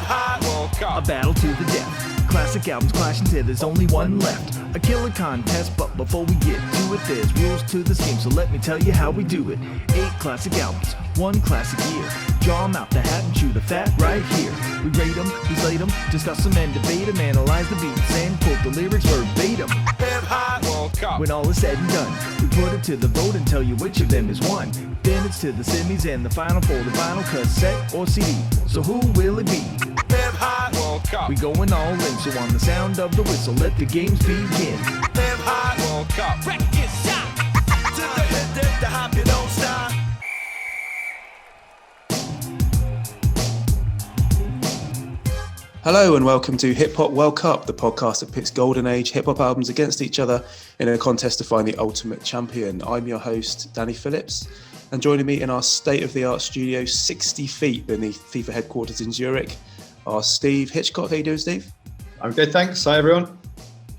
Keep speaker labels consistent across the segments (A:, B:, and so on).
A: A battle to the death. Classic albums clashing till there's only one left. A killer contest, but before we get to it, there's rules to this game, so let me tell you how we do it. 8 classic albums, 1 classic year. Draw 'em out the hat and chew the fat right here. We rate 'em, slate 'em, discuss 'em and debate 'em, analyze the beats and quote the lyrics verbatim. When all is said and done, we put it to the vote and tell you which of them is one. Then it's to the semis and the final for the vinyl cassette or CD. So who will it be? We going all in, so on the sound of the whistle, let the games begin.
B: Wreck your shot. To the hit, the hop, you don't stop.
C: Hello and welcome to Hip Hop World Cup, the podcast that pits golden age hip hop albums against each other in a contest to find the ultimate champion. I'm your host, Danny Phillips, and joining me in our state-of-the-art studio 60 feet beneath FIFA headquarters in Zurich are Steve Hitchcock. How you doing, Steve?
D: I'm good, thanks. Hi, everyone.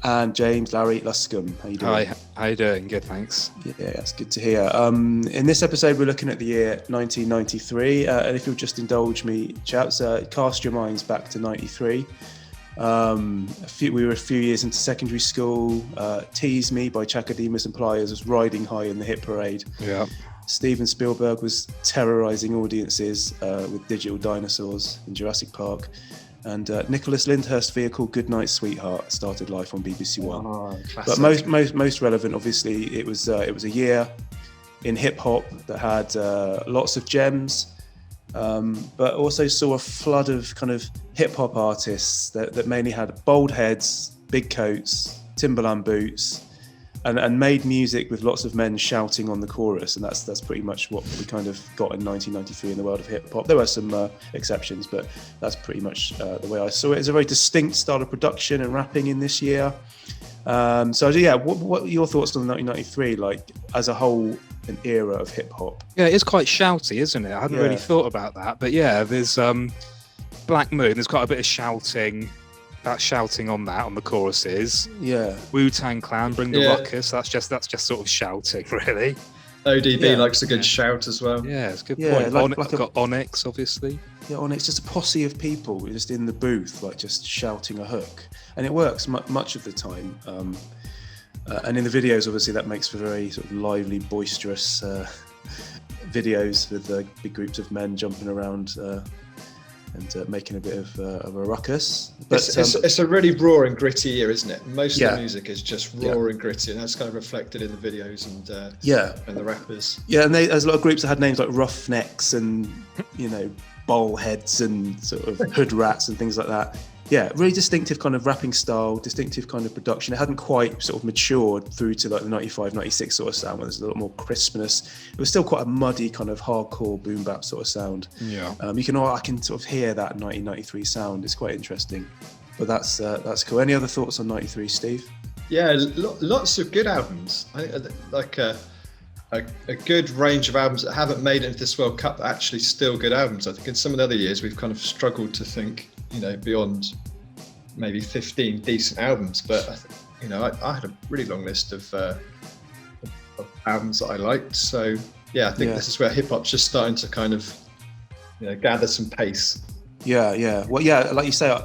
C: And James Larry Luscombe. How you doing?
E: Hi, how you doing? Good, thanks.
C: Yeah, that's good to hear. In this episode, we're looking at the year 1993, and if you'll just indulge me, chaps, cast your minds back to 93. We were a few years into secondary school. Tease Me by Chakademus and Pliers was riding high in the hit parade.
E: Yeah.
C: Steven Spielberg was terrorizing audiences with digital dinosaurs in Jurassic Park. And Nicholas Lyndhurst's vehicle Goodnight Sweetheart started life on BBC One.
D: Oh,
C: but most relevant, obviously, it was a year in hip hop that had lots of gems, but also saw a flood of kind of hip hop artists that mainly had bald heads, big coats, Timberland boots, and made music with lots of men shouting on the chorus, and that's pretty much what we kind of got in 1993 in the world of hip hop. There were some exceptions, but that's pretty much the way I saw it. It's a very distinct style of production and rapping in this year. So yeah, what are your thoughts on 1993, like as a whole, an era of hip hop?
E: Yeah, it's quite shouty, isn't it? I hadn't really thought about that, but yeah, there's Black Moon. There's quite a bit of shouting. That shouting on the choruses.
C: Yeah.
E: Wu-Tang Clan, Bring the Ruckus. That's just sort of shouting, really.
D: ODB likes a good shout as well.
E: Yeah, it's a good point.
C: Like
E: got Onyx, obviously.
C: Yeah, Onyx, just a posse of people just in the booth, like just shouting a hook, and it works much of the time. And in the videos, obviously, that makes for very sort of lively, boisterous videos with big groups of men jumping around. And making a bit of a ruckus. But
D: it's a really raw and gritty year, isn't it? Most of the music is just raw and gritty, and that's kind of reflected in the videos and the rappers.
C: Yeah, and there's a lot of groups that had names like Roughnecks and, Bowl Heads and sort of Hood Rats and things like that. Yeah, really distinctive kind of rapping style, distinctive kind of production. It hadn't quite sort of matured through to like the 95, 96 sort of sound where there's a lot more crispness. It was still quite a muddy kind of hardcore boom bap sort of sound.
E: Yeah.
C: I can sort of hear that 1993 sound. It's quite interesting. But that's cool. Any other thoughts on 93, Steve?
D: Yeah, lots of good albums. I think like a good range of albums that haven't made it into this World Cup, but actually still good albums. I think in some of the other years we've kind of struggled to think, beyond maybe 15 decent albums, but I had a really long list of albums that I liked. So yeah, I think this is where hip hop's just starting to kind of gather some pace.
C: Yeah. Well, yeah, like you say,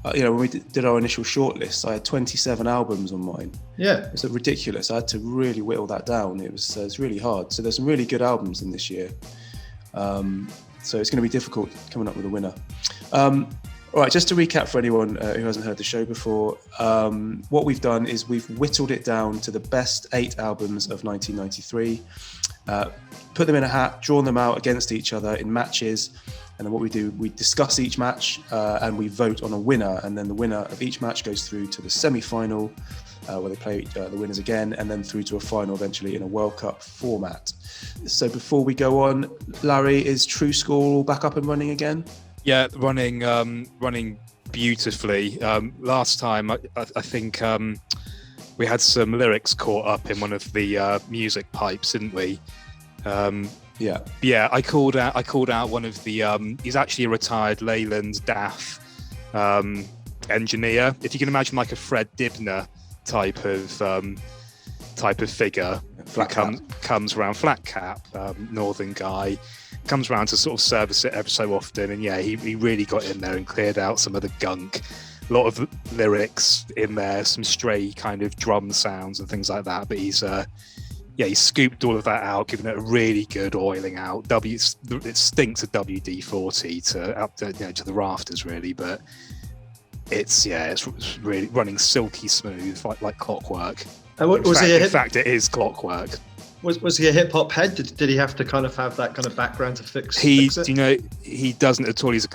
C: when we did our initial shortlist, I had 27 albums on mine.
D: Yeah,
C: it's ridiculous. I had to really whittle that down. It's really hard. So there's some really good albums in this year. So it's going to be difficult coming up with a winner. All right, just to recap for anyone who hasn't heard the show before, what we've done is we've whittled it down to the best 8 albums of 1993, put them in a hat, drawn them out against each other in matches, and then what we do, we discuss each match and we vote on a winner, and then the winner of each match goes through to the semi-final where they play the winners again, and then through to a final eventually in a World Cup format. So before we go on, Larry, is True Score all back up and running again?
E: Yeah, running beautifully. Last time, I think we had some lyrics caught up in one of the music pipes, didn't we? Yeah. I called out one of the. He's actually a retired Leyland DAF engineer. If you can imagine, like a Fred Dibner type of figure, comes around, flat cap, northern guy. comes around to sort of service it every so often, and yeah, he really got in there and cleared out some of the gunk. A lot of lyrics in there, some stray kind of drum sounds and things like that, but he's scooped all of that out, giving it a really good oiling out. It stinks of WD-40 to the rafters, really, but it's really running silky smooth, like clockwork. In fact, it is clockwork.
D: Was he a hip hop head? Did he have to kind of have that kind of background to fix it?
E: He doesn't at all. He's a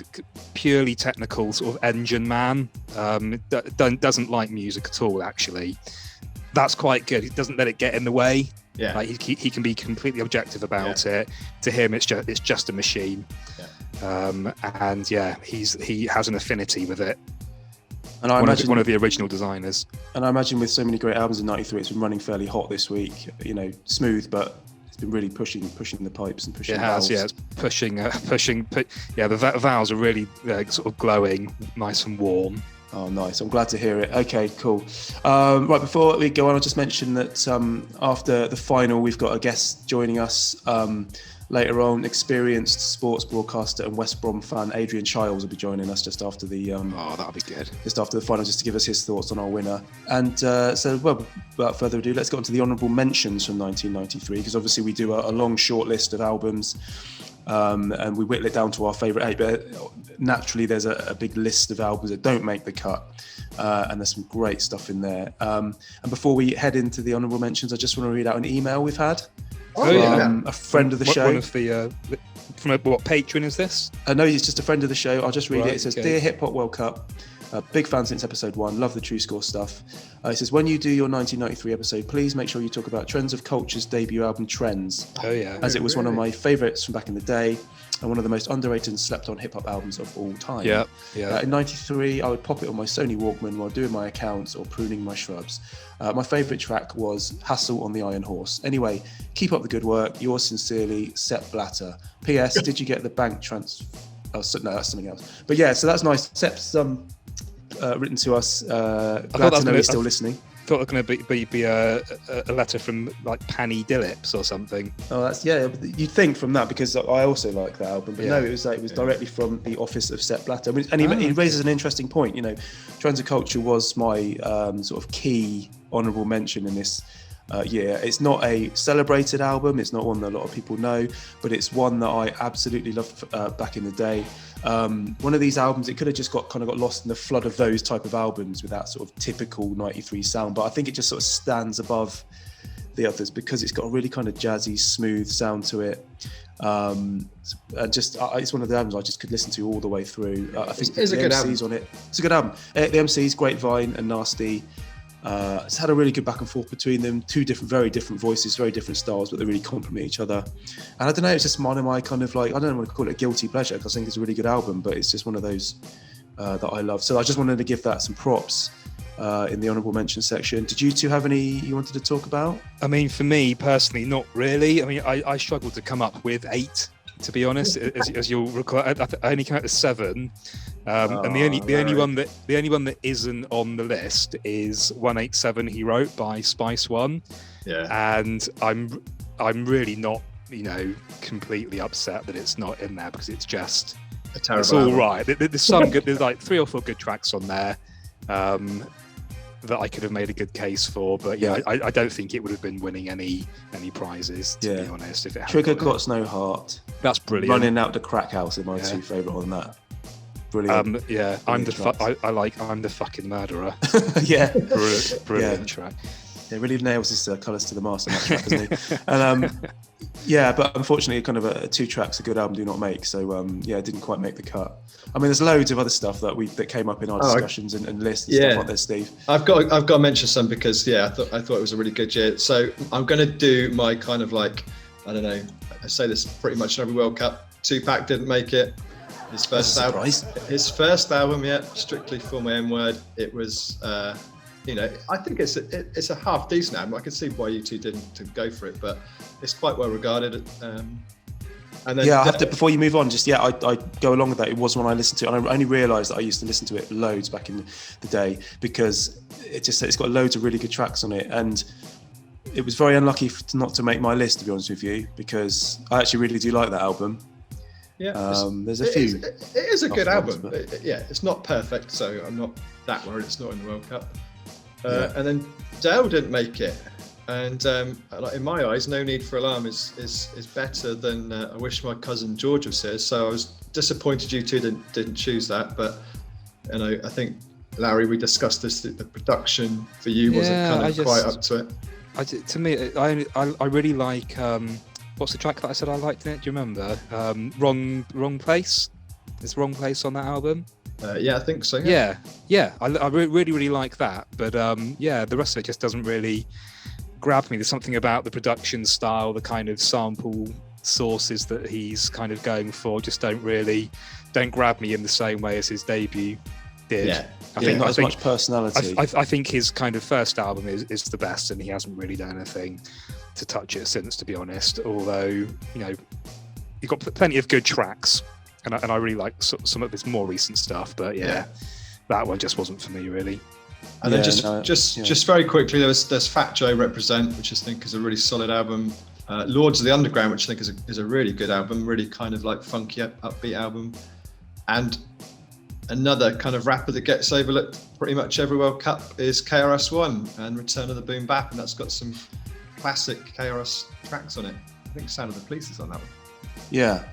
E: purely technical sort of engine man. Doesn't like music at all, actually. That's quite good. He doesn't let it get in the way.
D: Yeah,
E: like he can be completely objective about it. To him, it's just a machine. And he has an affinity with it. And I imagine one of the original designers.
C: And I imagine with so many great albums in '93, it's been running fairly hot this week. Smooth, but it's been really pushing the pipes and pushing.
E: It
C: the
E: has,
C: valves.
E: yeah. It's pushing. The valves are really sort of glowing, nice and warm.
C: Oh, nice. I'm glad to hear it. Okay, cool. Right, before we go on, I'll just mention that after the final, we've got a guest joining us later on. Experienced sports broadcaster and West Brom fan Adrian Chiles will be joining us just after the
E: that'll be good.
C: Just after the final, just to give us his thoughts on our winner. And without further ado, let's get on to the honourable mentions from 1993, because obviously we do a long short list of albums. And we whittle it down to our favourite 8, but naturally there's a big list of albums that don't make the cut, and there's some great stuff in there. And before we head into the honourable mentions, I just want to read out an email we've had from a friend of the show.
E: One of the from what patron is this?
C: No, he's just a friend of the show. I'll just read it. It says,
E: okay.
C: "Dear Hip Hop World Cup, big fan since episode 1, love the True Score stuff. It says, when you do your 1993 episode, please make sure you talk about Trends of Culture's debut album, Trends.
E: Oh, yeah.
C: As it was one of my favourites from back in the day, and one of the most underrated and slept on hip hop albums of all time.
E: Yeah.
C: In '93, I would pop it on my Sony Walkman while doing my accounts or pruning my shrubs. My favourite track was Hassle on the Iron Horse. Anyway, keep up the good work. Yours sincerely, Sepp Blatter. P.S. Did you get the bank transfer? Oh, no, that's something else. But yeah, so that's nice. Sepp's written to us. Glad to know he's still listening.
E: Thought it was going to be a letter from like Panny Dillips or something.
C: Oh, that's you'd think from that, because I also like that album, but no, it was directly from the office of Sepp Blatter. I mean, and he raises an interesting point. Trends of Culture was my sort of key honourable mention in this year. It's not a celebrated album. It's not one that a lot of people know, but it's one that I absolutely loved back in the day. One of these albums, it could have just got lost in the flood of those type of albums with that sort of typical 93 sound, but I think it just sort of stands above the others because it's got a really kind of jazzy, smooth sound to it. And it's one of the albums I just could listen to all the way through. I think
D: it's a good album.
C: On it. It's a good album. The MCs, Grapevine and Nasty. It's had a really good back and forth between them. Two very different voices, very different styles, but they really complement each other. And I don't know, it's just one of my kind of I don't want to call it a guilty pleasure because I think it's a really good album, but it's just one of those that I love. So I just wanted to give that some props in the honourable mention section. Did you two have any you wanted to talk about?
E: I mean, for me personally, not really. I mean, I struggled to come up with 8, to be honest. As you'll recall, I only came out with 7. And the only one that isn't on the list is 187 he wrote by Spice One.
D: Yeah.
E: And I'm really not, completely upset that it's not in there because it's just
D: a terrible
E: it's all
D: album.
E: right. There's some good, there's like 3 or 4 good tracks on there that I could have made a good case for, but I don't think it would have been winning any prizes, to be honest. If it
C: Trigger Got No Heart.
E: That's brilliant.
C: Running Out the Crack House are my 2 favourite on that. Brilliant.
E: I'm the fucking murderer.
C: Yeah.
E: Brilliant track.
C: Yeah, really nails his colours to the mast on that track, doesn't he? And but unfortunately, kind of 2 tracks a good album do not make. So it didn't quite make the cut. I mean, there's loads of other stuff that came up in our discussions and lists and stuff like that, Steve.
D: I've got to mention some because I thought it was a really good year. So I'm going to do my kind of I don't know. I say this pretty much in every World Cup. Tupac didn't make it. His first album, strictly for my N-word. It was, I think it's a half decent album. I can see why you two didn't go for it, but it's quite well regarded. And then,
C: I have to, before you move on, I go along with that. It was one I listened to, and I only realised that I used to listen to it loads back in the day because it's got loads of really good tracks on it, and it was very unlucky not to make my list, to be honest with you, because I actually really do like that album.
D: Yeah,
C: there's a few.
D: It is a good
C: off ones,
D: album.
C: but-
D: It's not perfect, so I'm not that worried it's not in the World Cup.
C: Yeah.
D: And then Dale didn't make it, and like, in my eyes, No Need for Alarm is better than I Wish My Cousin George was here. So I was disappointed you two didn't choose that, but I think, Larry, we discussed this. The production for you wasn't kind of quite up to it.
E: To me, I really like. What's the track that I said I liked in it? Do you remember? Wrong Place. Is Wrong Place on that album?
D: Yeah, I think so.
E: Yeah. I really like that. But the rest of it just doesn't really grab me. There's something about the production style, the kind of sample sources that he's kind of going for, just don't grab me in the same way as his debut did.
D: Yeah.
C: I think not as much personality.
E: I think his kind of first album is the best, and he hasn't really done anything to touch it since, to be honest. Although, you've got plenty of good tracks, and I really like some of his more recent stuff. But that one just wasn't for me, really.
D: And then just very quickly, there's Fat Joe Represent, which I think is a really solid album. Lords of the Underground, which I think is a really good album, really kind of like funky upbeat album. And another kind of rapper that gets overlooked pretty much every World Cup is KRS-One and Return of the Boom Bap, and that's got some classic KRS tracks on it. I think Sound of the Police is on that one.
C: Yeah,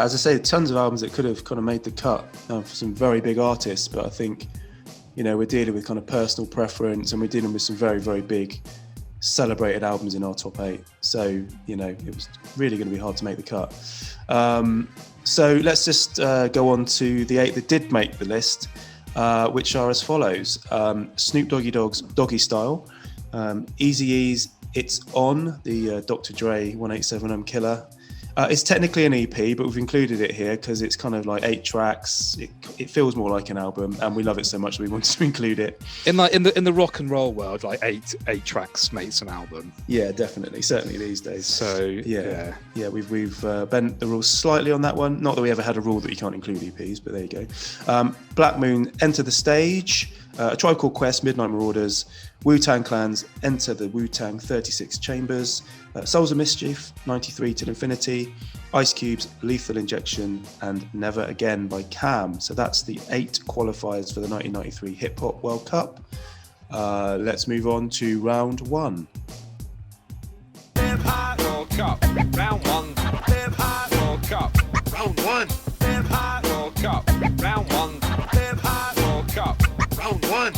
C: as I say, tons of albums that could have kind of made the cut for some very big artists, but I think, we're dealing with kind of personal preference, and we're dealing with some very, very big celebrated albums in our top 8. So, it was really going to be hard to make the cut. So let's just go on to the 8 that did make the list, which are as follows. Snoop Doggy Dogg's Doggystyle, Eazy-E's It's On, the Dr. Dre 187 Killa. It's technically an EP, but we've included it here because it's kind of like 8 tracks. It feels more like an album, and we love it so much that we wanted to include it.
E: In the rock and roll world, like eight tracks makes an album.
C: Yeah, definitely, certainly these days.
E: So
C: yeah, we've bent the rules slightly on that one. Not that we ever had a rule that you can't include EPs, but there you go. Black Moon, Enter the Stage. A Tribe Called Quest, Midnight Marauders. Wu-Tang Clan's Enter the Wu-Tang 36 Chambers. Souls of Mischief, 93 Till Infinity. Ice Cube's Lethal Injection, and Never Again by Cam. So that's the 8 qualifiers for the 1993 Hip Hop World Cup. Let's move on to round 1.
B: Hip Hop World Cup, round 1. Hip Hop World Cup, round 1. Hip Hop World Cup, round 1. Hip Hop World Cup, round 1.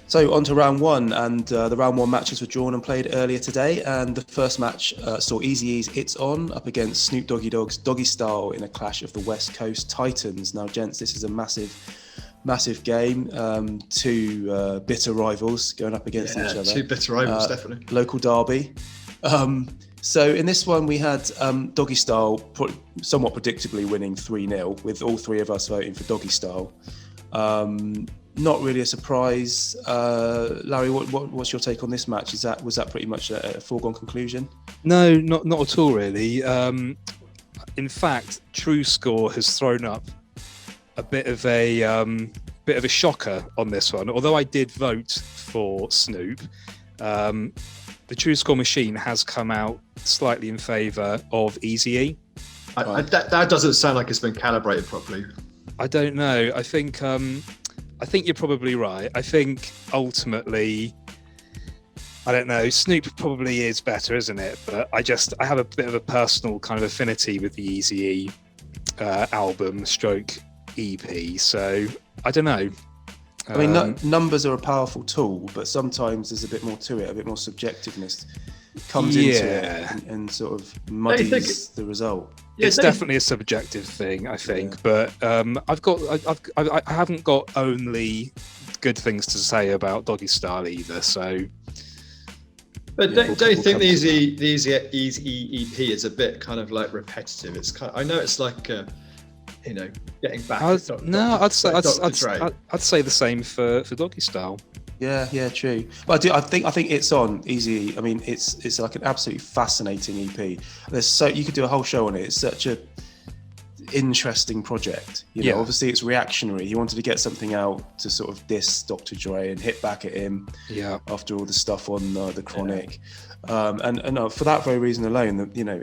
C: So on to round 1, and the round 1 matches were drawn and played earlier today, and the first match saw Eazy-E's It's On up against Snoop Doggy Dogg's Doggystyle in a clash of the West Coast Titans. Now, gents, this is a massive game. 2 bitter rivals going up against each other.
D: 2 bitter rivals, definitely.
C: Local derby. So in this one, we had Doggystyle somewhat predictably winning 3-0, with all 3 of us voting for Doggystyle. Not really a surprise. Larry, what's your take on this match? Was that pretty much a foregone conclusion?
E: No, not at all, really. In fact, True Score has thrown up a bit of a shocker on this one. Although I did vote for Snoop, the True Score machine has come out slightly in favour of Eazy-E.
D: That doesn't sound like it's been calibrated properly.
E: I don't know. I think you're probably right. I think ultimately, I don't know, Snoop probably is better, isn't it? But I have a bit of a personal kind of affinity with the Eazy-E album stroke EP. So I don't know.
C: I mean, numbers are a powerful tool, but sometimes there's a bit more to it, a bit more subjectiveness comes into it and sort of muddies the result.
E: It's definitely a subjective thing, I think, but I haven't got only good things to say about Doggystyle either. So,
D: but don't you think the Eazy EP is a bit kind of like repetitive? It's I know it's like getting back.
E: I'd say the same for Doggystyle.
C: Yeah, true. But I think It's On Eazy-E. I mean, it's like an absolutely fascinating EP. You could do a whole show on it. It's such a interesting project. You know, obviously it's reactionary. He wanted to get something out to sort of diss Dr. Dre and hit back at him. Yeah. After all the stuff on the Chronic, and for that very reason alone, you know,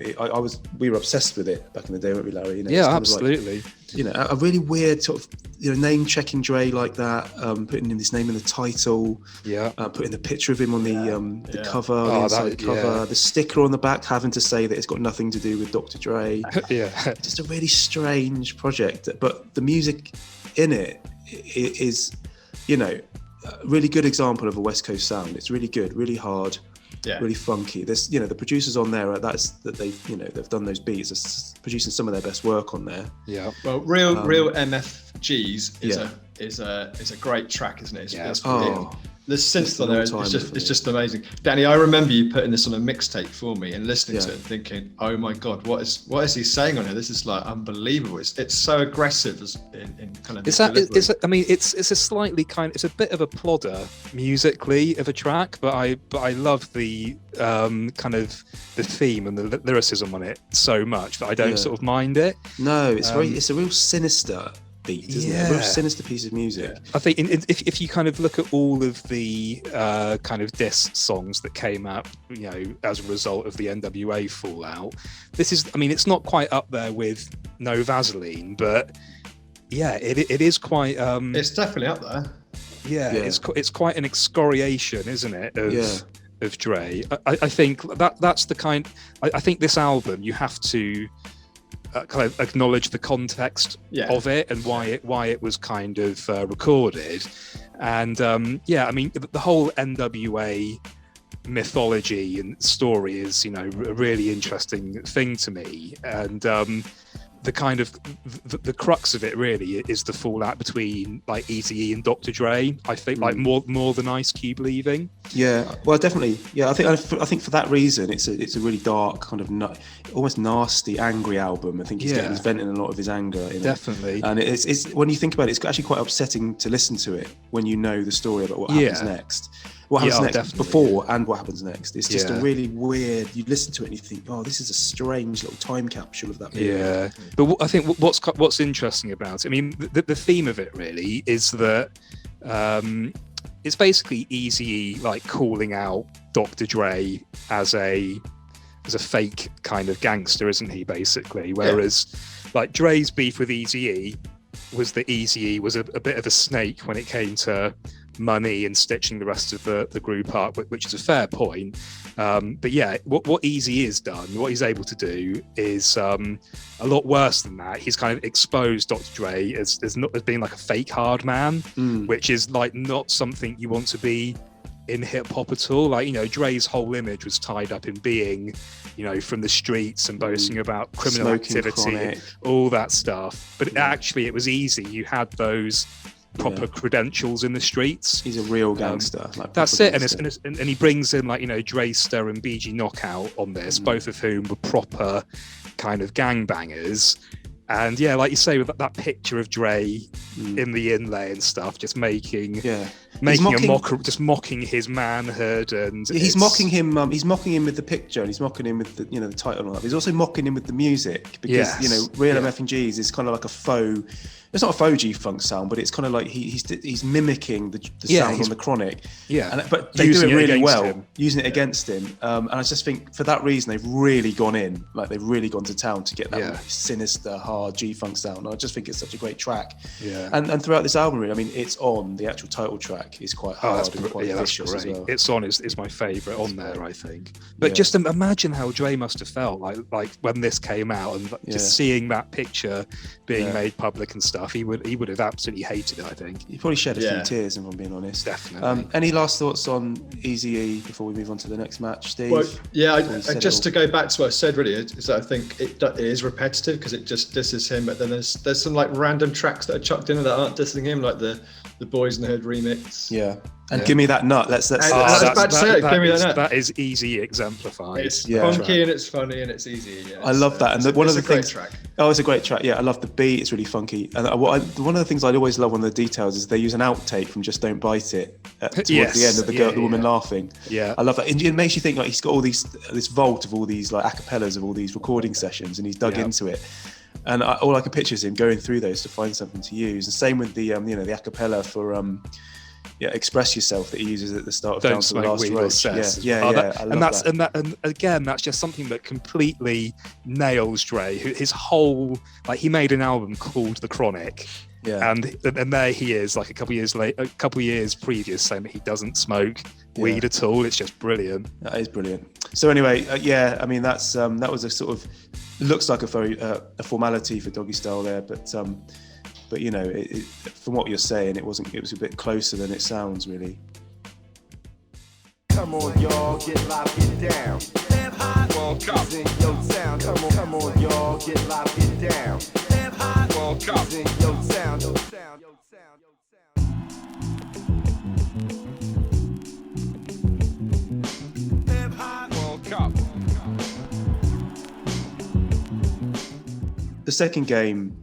C: we were obsessed with it back in the day, weren't we, Larry? You know,
E: yeah, absolutely.
C: Like, you know, a really weird sort of, you know, name checking Dre like that, putting in his name in the title, putting the picture of him on the cover, the inside cover, the sticker on the back having to say that it's got nothing to do with Dr. Dre. Just a really strange project, but the music in it is, you know, a really good example of a West Coast sound. It's really good, really hard. Really funky. There's, you know, the producers on there they've done those beats, are producing some of their best work on there. Yeah. Well,
D: real MFGs is a great track, isn't it? The synth on there is just amazing. Danny, I remember you putting this on a mixtape for me and listening to it and thinking, oh my God, what is he saying on here? This is like unbelievable. It's so aggressive in kind of.
E: I mean, it's a slightly it's a bit of a plodder musically of a track, but I love the kind of the theme and the lyricism on it so much that I don't sort of mind it.
C: No, it's a real sinister beat, isn't it? A real sinister piece of music.
E: I think if you kind of look at all of the kind of diss songs that came out, you know, as a result of the NWA fallout, this is, I mean, it's not quite up there with No Vaseline, but it is quite.
D: It's definitely up there.
E: It's quite an excoriation, isn't it? Of Dre. I think that's the kind. I think this album, you have to kind of acknowledge the context of it and why it was kind of recorded, and I mean, the whole NWA mythology and story is, you know, a really interesting thing to me, and the kind of the crux of it really is the fallout between like Eazy-E and Dr. Dre. I think like more than Ice Cube leaving.
C: Yeah, well, definitely. Yeah, I think for that reason, it's a really dark, kind of almost nasty, angry album. I think he's venting a lot of his anger in
E: definitely.
C: And it's when you think about it, it's actually quite upsetting to listen to it when you know the story about what happens next. What happens next before and what happens next. It's just a really weird, you listen to it and you think, oh, this is a strange little time capsule of that period.
E: Yeah, but I think what's interesting about it, I mean, the theme of it really is that it's basically Eazy-E like calling out Dr. Dre as a fake kind of gangster, isn't he, basically? Whereas like Dre's beef with Eazy-E was that Eazy-E was a bit of a snake when it came to money and stitching the rest of the group up, which is a fair point. But yeah, what Eazy has done, what he's able to do is a lot worse than that. He's kind of exposed Dr. Dre as being like a fake hard man, which is like not something you want to be in hip hop at all. Like, you know, Dre's whole image was tied up in being, you know, from the streets and boasting about criminal activity, all that stuff. But actually, it was easy. You had those proper credentials in the streets.
C: He's a real gangster.
E: That's it. And he brings in, like, you know, Drayster and BG Knockout on this, both of whom were proper kind of gangbangers. And yeah, like you say, with that picture of Dre in the inlay and stuff, just making a mockery, just mocking his manhood, and
C: he's mocking him. He's mocking him with the picture, and he's mocking him with the, you know, the title and all that. But he's also mocking him with the music, because you know, real MF&Gs is kind of like a faux. It's not a faux G-funk sound, but it's kind of like he's mimicking the sound on the Chronic. Yeah, but they do it really well, using it against him. And I just think for that reason, they've really gone in, like they've really gone to town to get that really sinister, hard G-funk sound. And I just think it's such a great track. Yeah, and throughout this album, really, I mean, It's On, the actual title track, is quite hard and quite vicious as well.
E: It's On is my favourite on there, I think. But just imagine how Dre must have felt like when this came out, and just seeing that picture being made public and stuff. He would have absolutely hated it, I think.
C: He probably shed a few tears, if I'm being honest.
E: Definitely.
C: Any last thoughts on Eazy-E before we move on to the next match, Steve?
D: Well, just to go back to what I said, really, is that I think it is repetitive, because it just disses him, but then there's some like random tracks that are chucked in that aren't dissing him, like the Boys in the Hood remix.
C: Yeah. And Give Me That Nut. Let's
D: Give Me That Nut.
E: That is Eazy exemplified.
D: It's funky and it's funny and it's easy. Yeah,
C: I love that. And one of the things.
D: Track.
C: Oh, it's a great track. Yeah, I love the beat. It's really funky. And one of the things I always love on the details is they use an outtake from Just Don't Bite It towards the end of the woman laughing. Yeah, I love that. It makes you think like he's got all this vault of all these like acapellas of all these recording sessions, and he's dug into it. And all I can picture is him going through those to find something to use. And same with the the acapella for Express Yourself that he uses at the start of
E: Don't
C: Down to the
E: Smoke
C: Last
E: Weed or
C: Roach.
E: Cess.
C: Yeah,
E: Oh,
C: I love that.
E: And again, that's just something that completely nails Dre. His whole, like, he made an album called The Chronic.
C: Yeah.
E: And there he is, like a couple of years previous, saying that he doesn't smoke weed at all. It's just brilliant.
C: That is brilliant. So anyway, I mean that was a sort of, looks like a very a formality for Doggystyle there, but from what you're saying, it was a bit closer than it sounds really.
F: Come on, y'all, get live, get down.
B: Hip hop World Cup.
F: In your sound. Come on, y'all, get live, get down.
B: Hip hop World Cup.
F: In your sound.
B: Hip hop World Cup.
C: The second game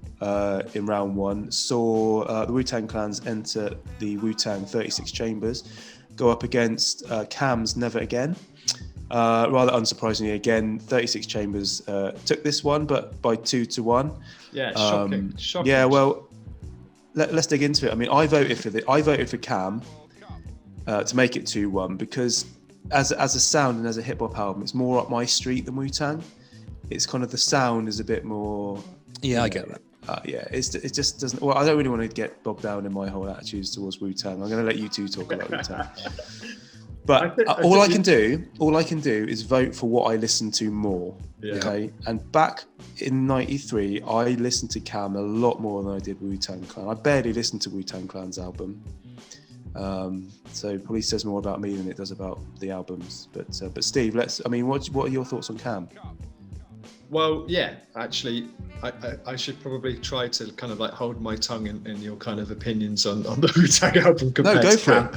C: in round one saw the Wu-Tang Clans enter the Wu-Tang 36 Chambers, go up against Cam's Never Again. Rather unsurprisingly, again, 36 Chambers took this one, but by 2-1.
D: Yeah, shocking.
C: Yeah, well, let's dig into it. I mean, I voted for Cam to make it 2-1 because as a sound and as a hip hop album, it's more up my street than Wu-Tang. It's kind of, the sound is a bit more.
E: Yeah, I get that.
C: It just doesn't. Well, I don't really want to get bogged down in my whole attitudes towards Wu-Tang. I'm going to let you two talk about Wu-Tang. But all I can do is vote for what I listen to more.
D: Yeah.
C: Okay. And back in '93, I listened to Cam a lot more than I did Wu-Tang Clan. I barely listened to Wu-Tang Clan's album. So probably says more about me than it does about the albums. But Steve, what are your thoughts on Cam?
D: Well, yeah, actually, I should probably try to kind of like hold my tongue in your kind of opinions on the Wu-Tang album compared to Cam.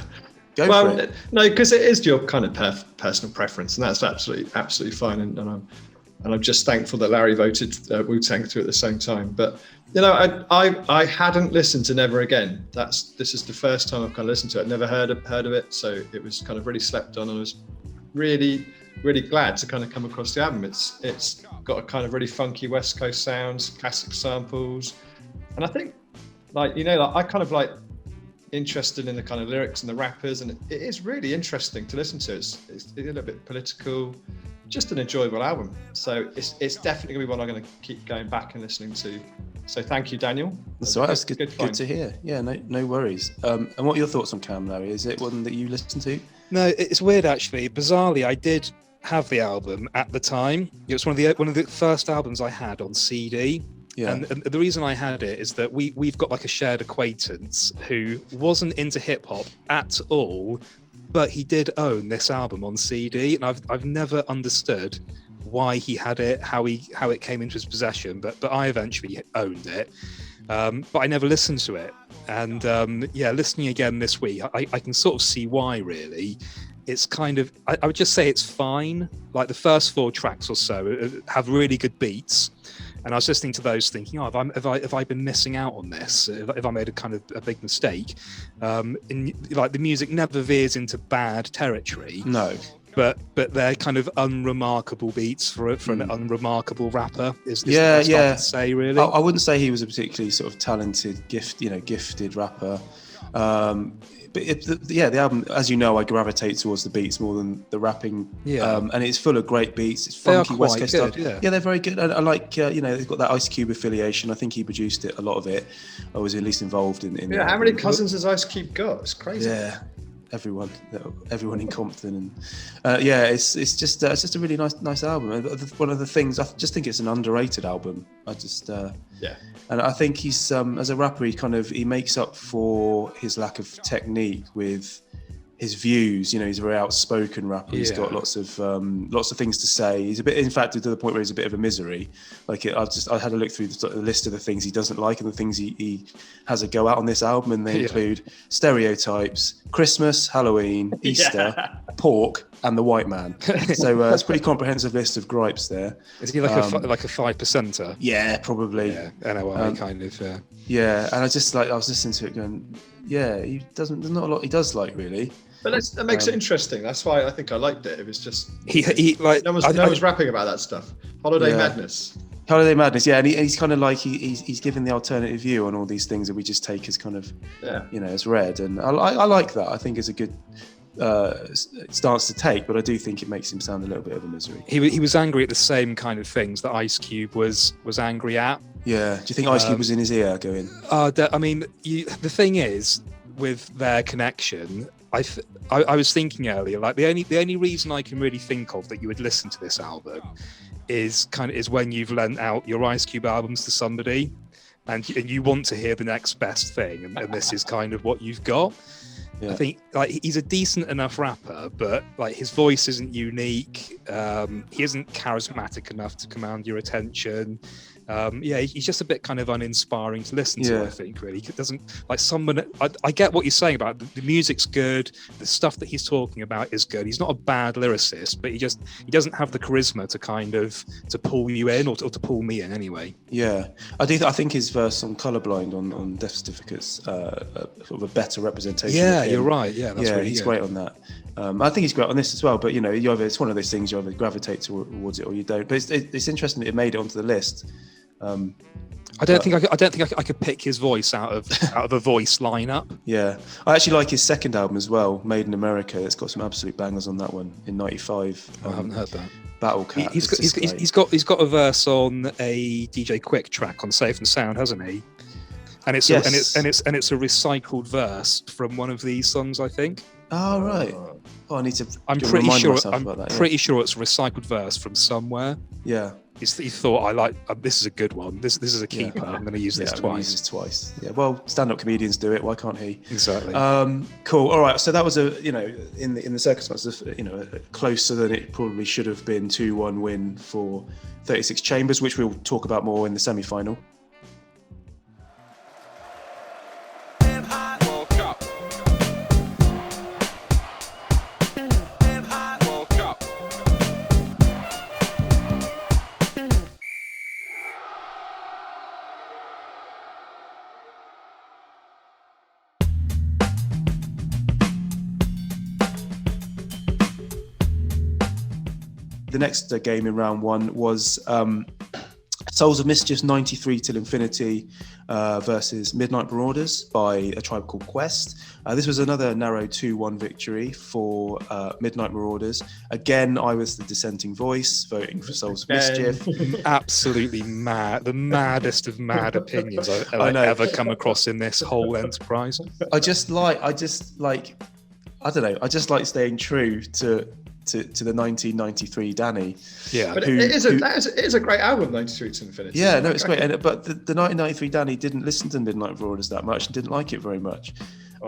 C: Go for it.
D: No, because it is your kind of personal preference, and that's absolutely fine. And I'm just thankful that Larry voted Wu-Tang through at the same time. But I hadn't listened to Never Again. This is the first time I've kind of listened to it. I'd never heard of it, so it was kind of really slept on. And I was really glad to kind of come across the album. It's got a kind of really funky West Coast sounds, classic samples, and I think I kind of like interested in the kind of lyrics and the rappers, and it is really interesting to listen to. It's a little bit political, just an enjoyable album. So it's definitely gonna be one I'm gonna keep going back and listening to. So thank you, Daniel.
C: That's all right. That's good to hear. Yeah, no worries. And what are your thoughts on Cam, Larry? Is it one that you listen to?
E: No, it's weird actually. Bizarrely, I did have the album at the time. It was one of the first albums I had on CD. Yeah. And the reason I had it is that we've got like a shared acquaintance who wasn't into hip hop at all, but he did own this album on CD, and I've never understood why he had it, how it came into his possession, but I eventually owned it. But I never listened to it. And listening again this week, I can sort of see why, really. It's kind of, I would just say it's fine. Like the first 4 tracks or so have really good beats. And I was listening to those thinking, have I been missing out on this? Have I made a big mistake? Like the music never veers into bad territory.
C: No.
E: But they're kind of unremarkable beats for an unremarkable rapper. Is the best I can say, really.
C: I wouldn't say he was a particularly sort of talented, gifted rapper. The album, as you know, I gravitate towards the beats more than the rapping. Yeah. And it's full of great beats. It's funky West Coast stuff. Yeah, they're very good. I like, they've got that Ice Cube affiliation. I think he produced it, a lot of it. I was at least involved in.
D: Yeah. How many cousins has Ice Cube got? It's crazy.
C: Yeah. Everyone in Compton, and it's just a really nice album. One of the things, I just think it's an underrated album. And I think he's as a rapper, he makes up for his lack of technique with his views. He's a very outspoken rapper. He's got lots of things to say. He's a bit, in fact, to the point where he's a bit of a misery. I had a look through the list of the things he doesn't like and the things he has a go at on this album, and they include stereotypes, Christmas, Halloween, Easter, pork, and the white man. So it's a pretty comprehensive list of gripes there.
E: Is he like a 5%er?
C: Yeah, probably.
E: Yeah, NOI kind of.
C: Yeah, and I was listening to it going, yeah, there's not a lot he does like, really.
D: But that makes it interesting. That's why I think I liked it. It was just
E: he like
D: no one's rapping about that stuff. Holiday Madness.
C: Holiday Madness, yeah, and he's kind of like he's giving the alternative view on all these things that we just take as kind of, as read, and I like that. I think it's a good stance to take, but I do think it makes him sound a little bit of a misery.
E: He was angry at the same kind of things that Ice Cube was angry at.
C: Yeah, do you think Ice Cube was in his ear going?
E: I mean, the thing is with their connection. I was thinking earlier, like the only reason I can really think of that you would listen to this album is when you've lent out your Ice Cube albums to somebody, and you want to hear the next best thing, and this is kind of what you've got. Yeah. I think like he's a decent enough rapper, but like his voice isn't unique. He isn't charismatic enough to command your attention. He's just a bit kind of uninspiring to listen to. I think really, it doesn't like someone. I get what you're saying about the music's good, the stuff that he's talking about is good. He's not a bad lyricist, but he doesn't have the charisma to pull you in or to pull me in anyway.
C: Yeah, I think his verse on Colorblind on Death Certificates sort of a better representation.
E: Yeah, you're right. Yeah, that's really
C: he's
E: good.
C: Great on that. I think he's great on this as well. But it's one of those things you either gravitate towards it or you don't. But it's interesting that it made it onto the list.
E: I don't think I could pick his voice out of a voice lineup.
C: Yeah, I actually like his second album as well, Made in America. It's got some absolute bangers on that one in '95.
E: I haven't heard that.
C: Battle Cat.
E: He's got a verse on a DJ Quick track on Safe and Sound, hasn't he? And it's a recycled verse from one of these songs, I think.
C: Oh right. Oh, I need to.
E: I'm pretty sure it's a recycled verse from somewhere.
C: Yeah.
E: He thought, this is a good one. This is a keeper. I'm going to use this twice.
C: Yeah. Well, stand-up comedians do it. Why can't he?
E: Exactly.
C: Cool. All right. So that was in the circumstances, closer than it probably should have been 2-1 win for 36 Chambers, which we'll talk about more in the semi-final. The next game in round one was Souls of Mischief's 93 Till Infinity versus Midnight Marauders by A Tribe Called Quest. This was another narrow 2-1 victory for Midnight Marauders. Again, I was the dissenting voice, voting for Souls of Mischief.
E: Absolutely mad. The maddest of mad opinions I've ever come across in this whole enterprise.
C: I just like staying true to the 1993 Danny.
E: Yeah,
D: but it is a great album, 93 to Infinity.
C: Yeah, no, it's great. But the 1993 Danny didn't listen to Midnight Marauders that much and didn't like it very much,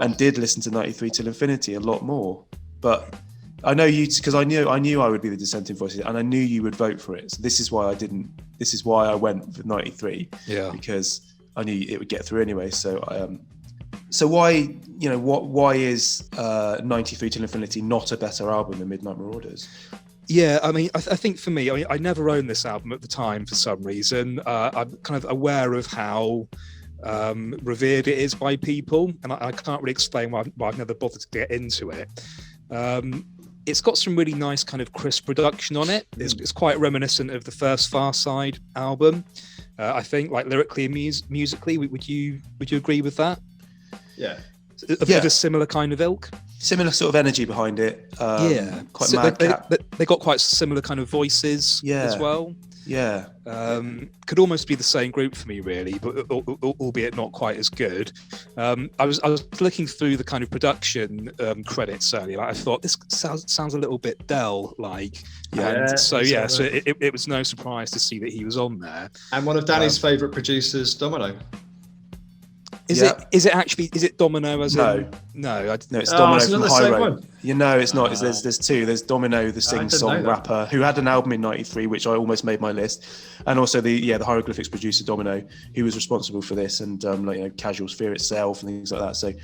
C: and did listen to 93 Till Infinity a lot more. But I know you, because I knew I would be the dissenting voice, and I knew you would vote for it. So this is why I didn't. This is why I went for 93.
E: Yeah,
C: because I knew it would get through anyway. So why is 93 Till Infinity not a better album than Midnight Marauders?
E: Yeah, I mean, I think for me, I never owned this album at the time for some reason. I'm kind of aware of how revered it is by people, and I can't really explain why I've never bothered to get into it. It's got some really nice kind of crisp production on it. It's quite reminiscent of the first Far Side album. I think, like lyrically and musically, would you agree with that?
D: Yeah.
E: Of a similar kind of ilk.
C: Similar sort of energy behind it. Quite madcap.
E: They got quite similar kind of voices as well.
C: Yeah.
E: Could almost be the same group for me, really, but albeit not quite as good. I was looking through the kind of production credits earlier. I thought this sounds a little bit Dell-like. So it was no surprise to see that he was on there.
D: And one of Danny's favourite producers, Domino.
E: Is it Domino as
C: no.
E: in? No,
C: it's Domino from High Road.
D: One.
C: It's not. There's two. There's Domino, the sing-song rapper, who had an album in '93, which I almost made my list, and also the hieroglyphics producer Domino, who was responsible for this, and Casual Sphere itself and things like that. So,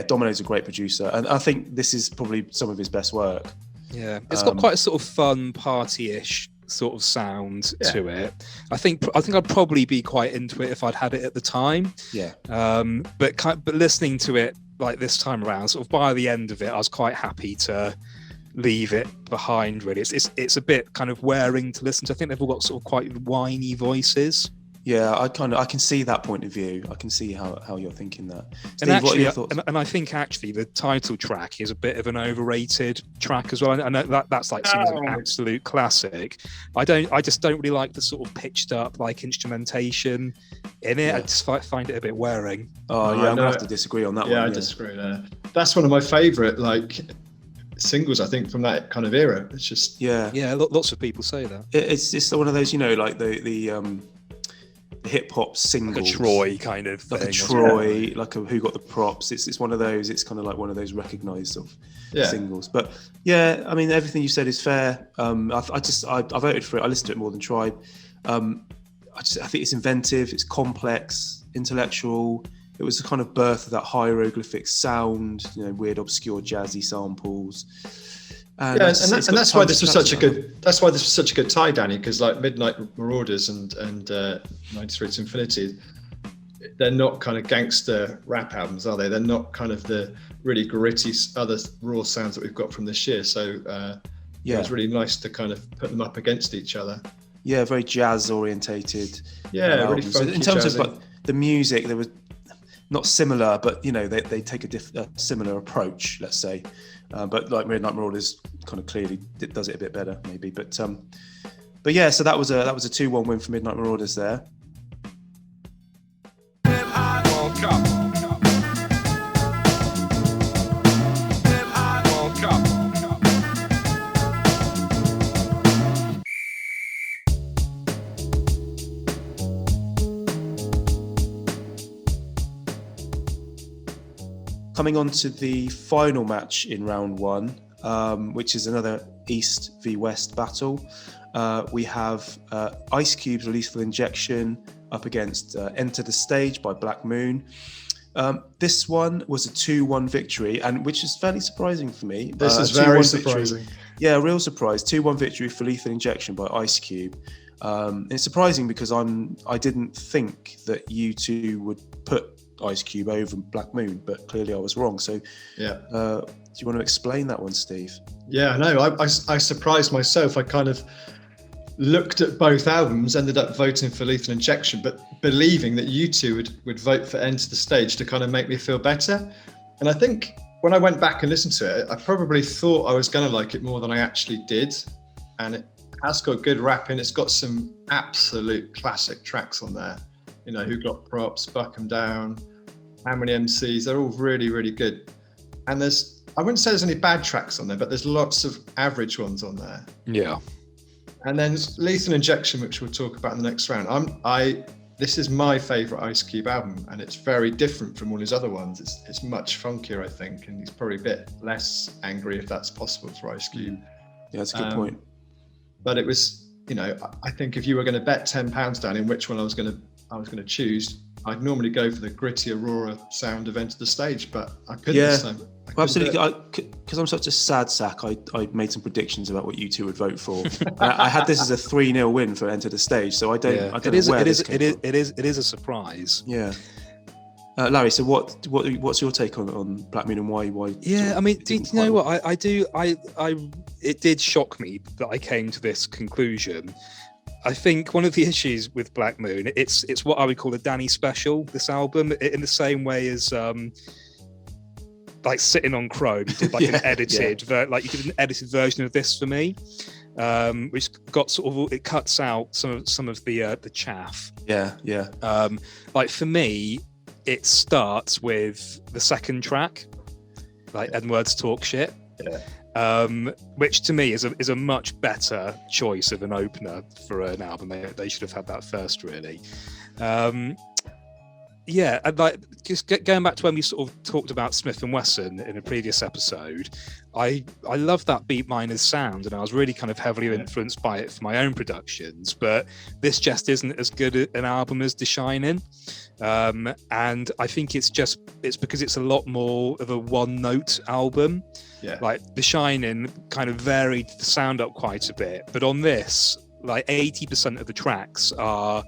C: Domino's a great producer, and I think this is probably some of his best work.
E: Yeah, it's got quite a sort of fun party-ish sort of sound to it. I think I'd probably be quite into it if I'd had it at the time.
C: Yeah.
E: But listening to it like this time around, sort of by the end of it, I was quite happy to leave it behind. Really, it's a bit kind of wearing to listen to. I think they've all got sort of quite whiny voices.
C: Yeah, I can see that point of view. I can see how you're thinking that. Steve,
E: And actually,
C: what are your thoughts?
E: and I think actually the title track is a bit of an overrated track as well. I know that's like seen as an absolute classic. I just don't really like the sort of pitched up like instrumentation in it.
C: Yeah.
E: I just find it a bit wearing.
C: Oh yeah, I'm gonna have to disagree on that one.
D: Yeah, I disagree there. That's one of my favourite like singles, I think, from that kind of era. It's just
C: Yeah,
E: Lots of people say that.
C: it's just one of those, like the hip hop singles,
E: Like a Troy kind of
C: like
E: thing.
C: a Troy, like a Who Got the Props. It's one of those. It's kind of like one of those recognised sort of singles. But yeah, I mean, everything you said is fair. I voted for it. I listened to it more than Tribe. I think it's inventive. It's complex, intellectual. It was the kind of birth of that hieroglyphic sound. Weird, obscure, jazzy samples. And
D: that's why this was such a good. That's why this was such a good tie, Danny, because like Midnight Marauders and 93 to Infinity, they're not kind of gangster rap albums, are they? They're not kind of the really gritty other raw sounds that we've got from this year. So it was really nice to kind of put them up against each other.
C: Yeah, very jazz orientated.
D: Yeah, really funky.
C: In terms of like the music, there was not similar, but they take a similar approach, let's say. But like Midnight Marauders kind of clearly does it a bit better, maybe. But yeah, so that was a 2-1 win for Midnight Marauders there.
B: World Cup. World Cup.
C: Coming on to the final match in round one, which is another East v West battle. We have Ice Cube's Lethal Injection up against Enter the Stage by Black Moon. This one was a 2-1 victory, and which is fairly surprising for me.
D: This is very surprising.
C: Yeah, a real surprise. 2-1 victory for Lethal Injection by Ice Cube. It's surprising because I didn't think that U2 would put Ice Cube over Black Moon, but clearly I was wrong. So yeah, do you want to explain that one, Steve?
D: Yeah, no, I surprised myself. I kind of looked at both albums, ended up voting for Lethal Injection, but believing that U2 would vote for Enter the Stage to kind of make me feel better. And I think when I went back and listened to it, I probably thought I was going to like it more than I actually did. And it has got good rapping. It's got some absolute classic tracks on there. Who Got Props, Buck 'Em Down, How Many MCs, they're all really, really good. And I wouldn't say there's any bad tracks on there, but there's lots of average ones on there.
E: Yeah.
D: And then Lethal Injection, which we'll talk about in the next round. This is my favourite Ice Cube album, and it's very different from all his other ones. It's much funkier, I think, and he's probably a bit less angry, if that's possible, for Ice Cube.
C: Yeah, that's a good point.
D: But it was, I think if you were going to bet £10 down in which one I was going to choose, I'd normally go for the gritty Aurora sound of Enter the Stage, but I couldn't this time.
C: Well, absolutely, because I'm such a sad sack. I made some predictions about what U2 would vote for. I had this as a 3-0 win for Enter the Stage, so I don't know where this came from.
E: It is a surprise.
C: Yeah. Larry, so what's your take on Black Moon and why?
E: Yeah, I mean, do you know what I do? It did shock me that I came to this conclusion. I think one of the issues with Black Moon, it's what I would call a Danny special. This album, in the same way as like Sitting on Chrome, you did like an edited, you did an edited version of this for me, which got sort of, it cuts out some of the chaff.
C: Yeah.
E: Like for me, it starts with the second track, like N-Words Talk Shit. Yeah. Which to me is a much better choice of an opener for an album. They should have had that first, really. Yeah, and like just going back to when we sort of talked about Smith & Wesson in a previous episode, I love that Beat Miners sound, and I was really kind of heavily influenced by it for my own productions. But this just isn't as good an album as The Shining, and I think it's because it's a lot more of a one-note album. Yeah, like The Shining kind of varied the sound up quite a bit, but on this, like 80% of the tracks are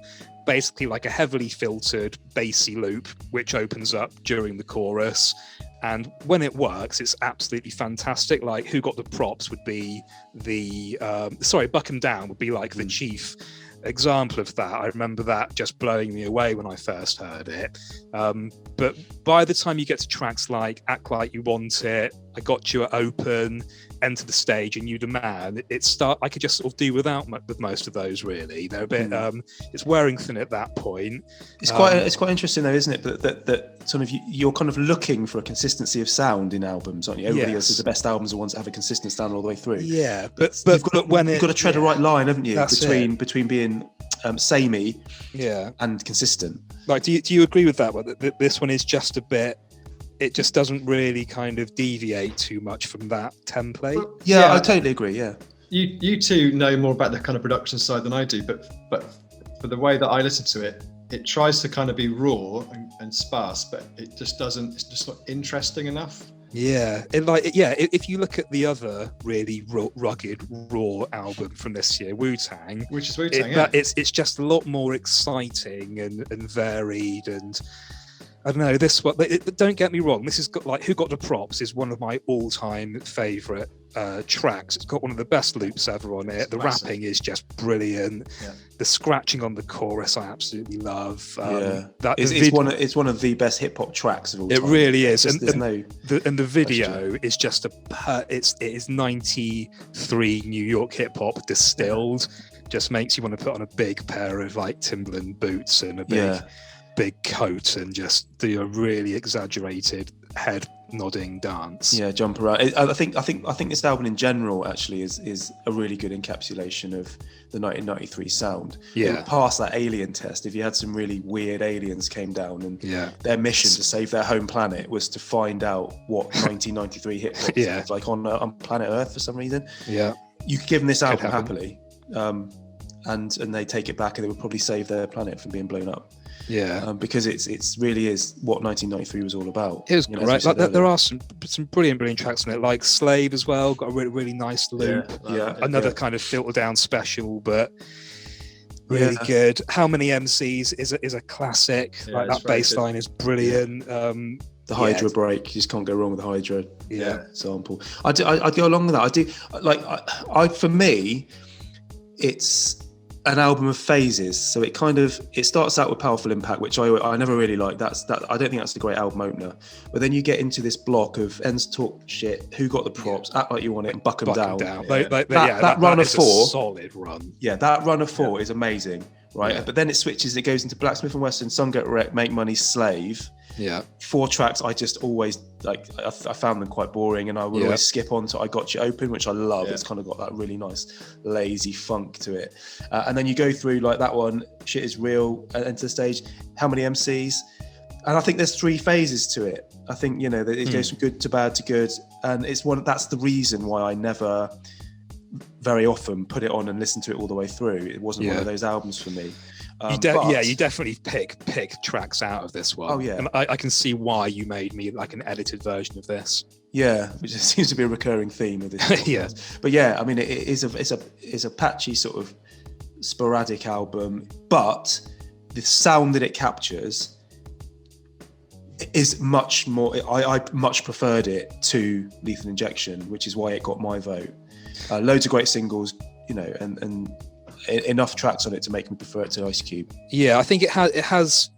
E: basically like a heavily filtered bassy loop, which opens up during the chorus, And when it works, it's absolutely fantastic. Like Who Got the Props would be Buck 'Em Down would be like the chief example of that. I remember that just blowing me away when I first heard it. But by the time you get to tracks like Act Like You Want It, I Got You at Open, Enter the Stage, and You the Man, I could just sort of do without with most of those, really. They're a bit it's wearing thin at that point.
C: It's quite interesting though, isn't it, that sort of you're kind of looking for a consistency of sound in albums, aren't you? Everybody else says the best albums are ones that have a consistent sound all the way through.
E: Yeah,
C: but when you've got to tread the right line, haven't you, between being samey and consistent.
E: Like, do you agree with that? This one is just a bit. It just doesn't really kind of deviate too much from that template.
C: Yeah, I totally agree. Yeah,
D: you two know more about the kind of production side than I do, but for the way that I listen to it, it tries to kind of be raw and sparse, but it just doesn't. It's just not interesting enough.
E: Yeah, if you look at the other really rugged, raw album from this year, Wu-Tang,
D: which is Wu-Tang,
E: it's just a lot more exciting and varied, and I don't know, this one, don't get me wrong, this has got like Who Got the Props is one of my all-time favourite tracks. It's got one of the best loops ever on it. The rapping is just brilliant. The scratching on the chorus I absolutely love.
C: It's one of the best hip-hop tracks of all time.
E: It really is.
C: And
E: the video is just it is 93 New York hip-hop distilled. Just makes you want to put on a big pair of like Timberland boots and a big coat and just do a really exaggerated head nodding dance.
C: Yeah, jump around. I think this album in general actually is a really good encapsulation of the 1993 sound.
E: Yeah.
C: It would pass that alien test if you had some really weird aliens came down and their mission to save their home planet was to find out what 1993 hip hop was like on planet Earth for some reason. Yeah. You could give them this album happily. And they take it back and they would probably save their planet from being blown up. Yeah, because it's really is what 1993 was all about.
E: It was great. Like, there are some brilliant tracks on it, like Slave as well. Got a really nice loop. Another kind of filtered down special, but really good. How Many MCs is a classic. Like that bass line is brilliant. The
C: Hydra break, you just can't go wrong with the Hydra sample. I'd go along with that. I do like for me, it's an album of phases. So it starts out with Powerful Impact, which I never really liked. I don't think that's the great album opener. But then you get into this block of Ends Talk Shit, Who Got the Props, Act Like You Want It, and Buck 'Em Down. That run of four,
E: solid run.
C: Yeah, that run of four is amazing, right? Yeah. But then it switches. It goes into Blacksmith and Western, Sun Get Wrecked, Make Money, Slave. Yeah, 4 tracks I just always like. I found them quite boring, and I would always skip on to I Got You Open, which I love. It's kind of got that really nice lazy funk to it. And then you go through like that one, Shit Is Real, Enter the Stage, How Many MCs, and I think there's 3 phases to it. I think it goes from good to bad to good, and that's the reason why I never very often put it on and listen to it all the way through. It wasn't one of those albums for me.
E: You definitely pick tracks out of this one. Oh yeah, and I can see why you made me like an edited version of this.
C: Yeah, which seems to be a recurring theme of this. Yeah, but yeah, I mean, it's a patchy sort of sporadic album, but the sound that it captures is much more. I much preferred it to Lethal Injection, which is why it got my vote. Loads of great singles, and enough tracks on it to make me prefer it to Ice Cube.
E: Yeah, I think it has.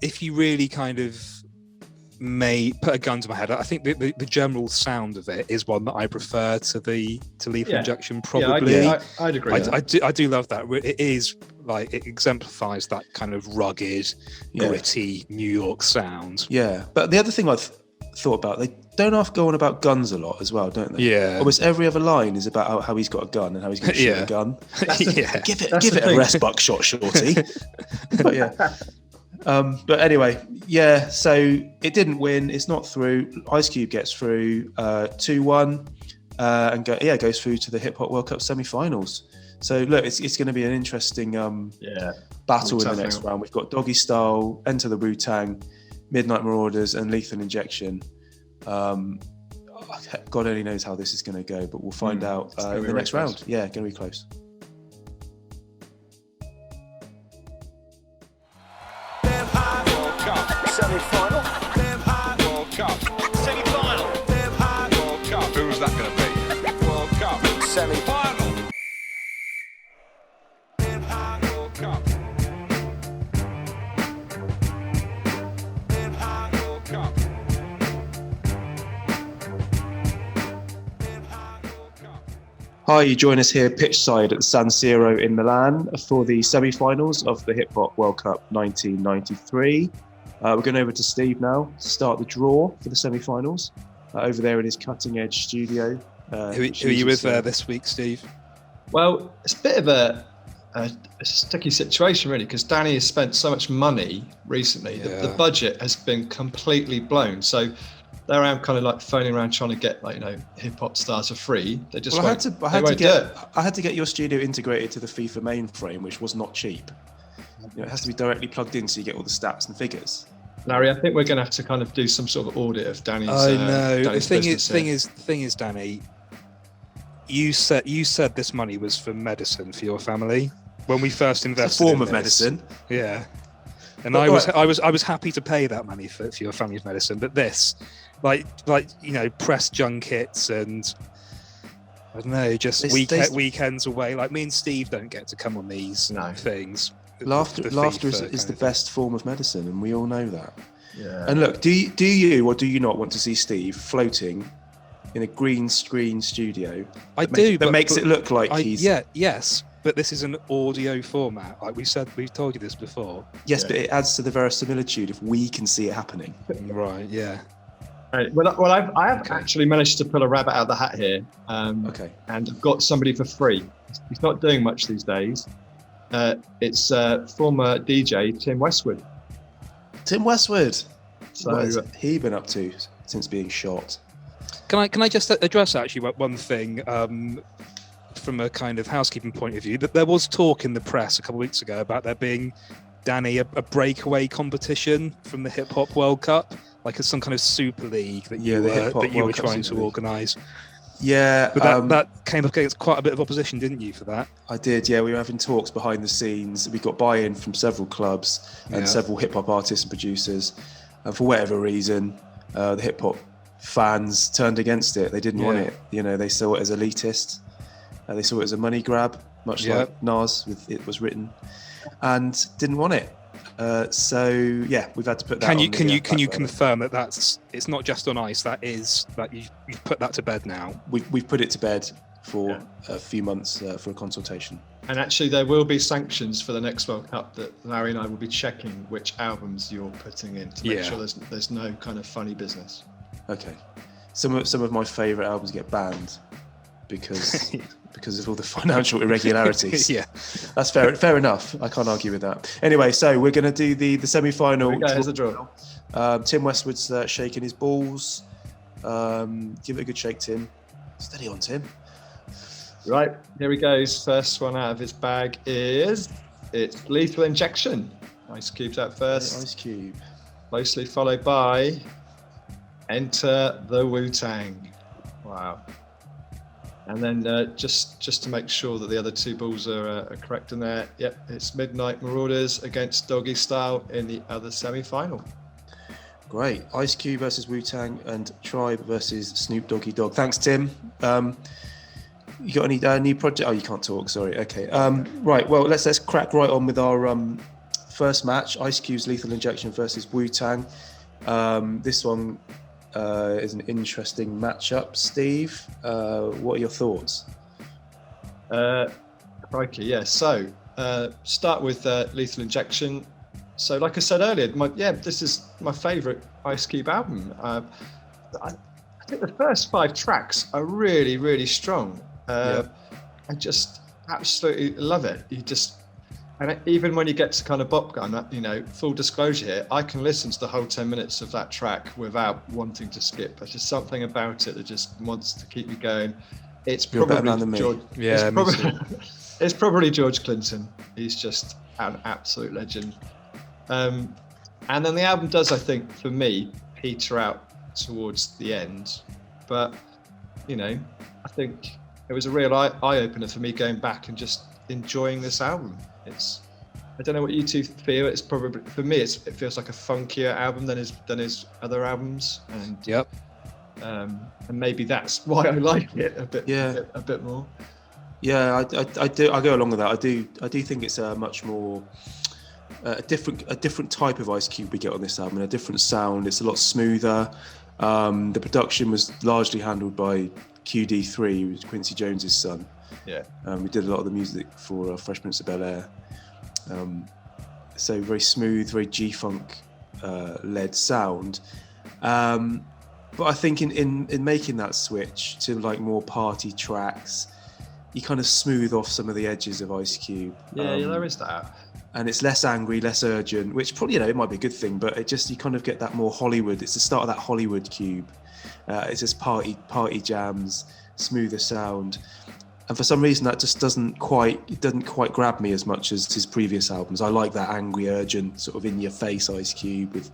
E: If you really kind of put a gun to my head, I think the general sound of it is one that I prefer to Lethal Injection. Probably,
D: I'd agree.
E: I do love that. It is like it exemplifies that kind of rugged, gritty New York sound.
C: Yeah, but the other thing I've thought about, they don't have to go on about guns a lot as well, don't they?
E: Yeah.
C: Almost every other line is about how he's got a gun and how he's going to shoot a gun. Give it a rest, buckshot, shorty. But yeah. But anyway, so it didn't win. It's not through. Ice Cube gets through 2-1 and goes through to the Hip Hop World Cup semi-finals. So look, it's going to be an interesting battle in the next round. We've got Doggystyle, Enter the Wu-Tang, Midnight Marauders, and Lethal Injection. God only knows how this is going to go, but we'll find out in the next round. Yeah, going to be close.
B: Semi-final. World Cup. Semi-final. semi-final. Hip-hop World Cup. Hip-hop World Cup. Hip-hop World Cup.
C: Hi, you join us here pitchside at the San Siro in Milan for the semi-finals of the Hip Hop World Cup 1993. We're going over to Steve now to start the draw for the semi-finals over there in his cutting-edge studio.
E: Who are you with this week, Steve?
D: Well, it's a bit of a sticky situation, really, because Danny has spent so much money recently.
E: Yeah.
D: The budget has been completely blown. So there I am, kind of like phoning around trying to get, like, hip hop stars for free. They just
C: Well,
D: won't,
C: I had to get your studio integrated to the FIFA mainframe, which was not cheap. It has to be directly plugged in so you get all the stats and figures.
D: Larry, I think we're going to have to kind of do some sort of audit of Danny's.
E: I know. The
D: Danny's
E: thing is, Danny, you said this money was for medicine for your family when we first invested.
C: It's a form
E: in
C: of
E: this.
C: medicine.
E: Yeah, and
C: But
E: I was happy to pay that money for your family's medicine, but this, like press junkets and I don't know, just weekends away. Like me and Steve don't get to come on these things.
C: Laughter
E: FIFA
C: is the best form of medicine, and we all know that.
D: Yeah.
C: And look, do you or do you not want to see Steve floating in a green screen studio? That makes it look like he's.
E: Yes, but this is an audio format. Like we've told you this before.
C: Yes, but it adds to the verisimilitude if we can see it happening.
E: Right. Yeah.
D: Right. Well, I have actually managed to pull a rabbit out of the hat here.
C: Okay.
D: And I've got somebody for free. He's not doing much these days. It's former DJ Tim Westwood.
C: Tim Westwood.
D: So
C: What has he been up to since being shot?
E: Can I just address actually one thing from a kind of housekeeping point of view? That there was talk in the press a couple of weeks ago about there being, Danny, a breakaway competition from the Hip Hop World Cup, like some kind of super league that you were trying to organise.
C: Yeah,
E: but that came up against quite a bit of opposition, didn't you, for that?
C: I did. Yeah, we were having talks behind the scenes. We got buy-in from several clubs and several hip hop artists and producers, and for whatever reason, the hip hop fans turned against it. They didn't want it. They saw it as elitist. They saw it as a money grab, much like Nas with It Was Written, and didn't want it. So we've had to put that.
E: Can you confirm that it's not just on ice? That you've put that to bed now.
C: We've put it to bed for a few months for a consultation.
D: And actually, there will be sanctions for the next World Cup that Larry and I will be checking which albums you're putting in to make sure there's no kind of funny business.
C: Okay. Some of my favourite albums get banned because of all the financial irregularities.
E: Yeah,
C: that's fair enough. I can't argue with that. Anyway, so we're going to do the semi-final.
D: Here's the draw.
C: Tim Westwood's shaking his balls. Give it a good shake, Tim. Steady on, Tim.
D: Right, here he goes. First one out of his bag it's Lethal Injection. Ice Cube's out first.
C: Ice Cube.
D: Closely followed by Enter the Wu-Tang. Wow. And then just to make sure that the other two balls are correct in there, it's Midnight Marauders against Doggystyle in the other semi-final.
C: Great. Ice Cube versus Wu-Tang and Tribe versus Snoop Doggy Dogg. Thanks, Tim. You got any new project? Oh, you can't talk. Sorry. Okay. Right. Well, let's crack right on with our first match: Ice Cube's Lethal Injection versus Wu-Tang. This one is an interesting matchup. Steve, what are your thoughts?
D: Crikey, yeah. So start with Lethal Injection. So, like I said earlier, this is my favourite Ice Cube album. I think the first 5 tracks are really, really strong. I just absolutely love it. Even when you get to kind of Bop Gun, full disclosure here, I can listen to the whole 10 minutes of that track without wanting to skip. There's just something about it that just wants to keep me going. It's probably
C: better man than me.
D: George.
E: Yeah,
D: It's probably George Clinton. He's just an absolute legend. And then the album does, I think, for me, peter out towards the end. But, I think it was a real eye-opener for me going back and just enjoying this album. I don't know what you two feel. It's probably, for me, it feels like a funkier album than his other albums. And and maybe that's why I like it a bit.
C: Yeah.
D: A bit more.
C: Yeah, I do. I go along with that. I do think it's a much more a different type of Ice Cube we get on this album, and a different sound. It's a lot smoother. The production was largely handled by QD3, who was Quincy Jones's son.
D: Yeah.
C: We did a lot of the music for Fresh Prince of Bel-Air. So very smooth, very G-Funk led sound. But I think in making that switch to like more party tracks, you kind of smooth off some of the edges of Ice Cube.
D: Yeah, there is that.
C: And it's less angry, less urgent, which probably, it might be a good thing, but you kind of get that more Hollywood. It's the start of that Hollywood Cube. It's just party jams, smoother sound. And for some reason that just doesn't quite grab me as much as his previous albums. I like that angry, urgent, sort of in your face Ice Cube with,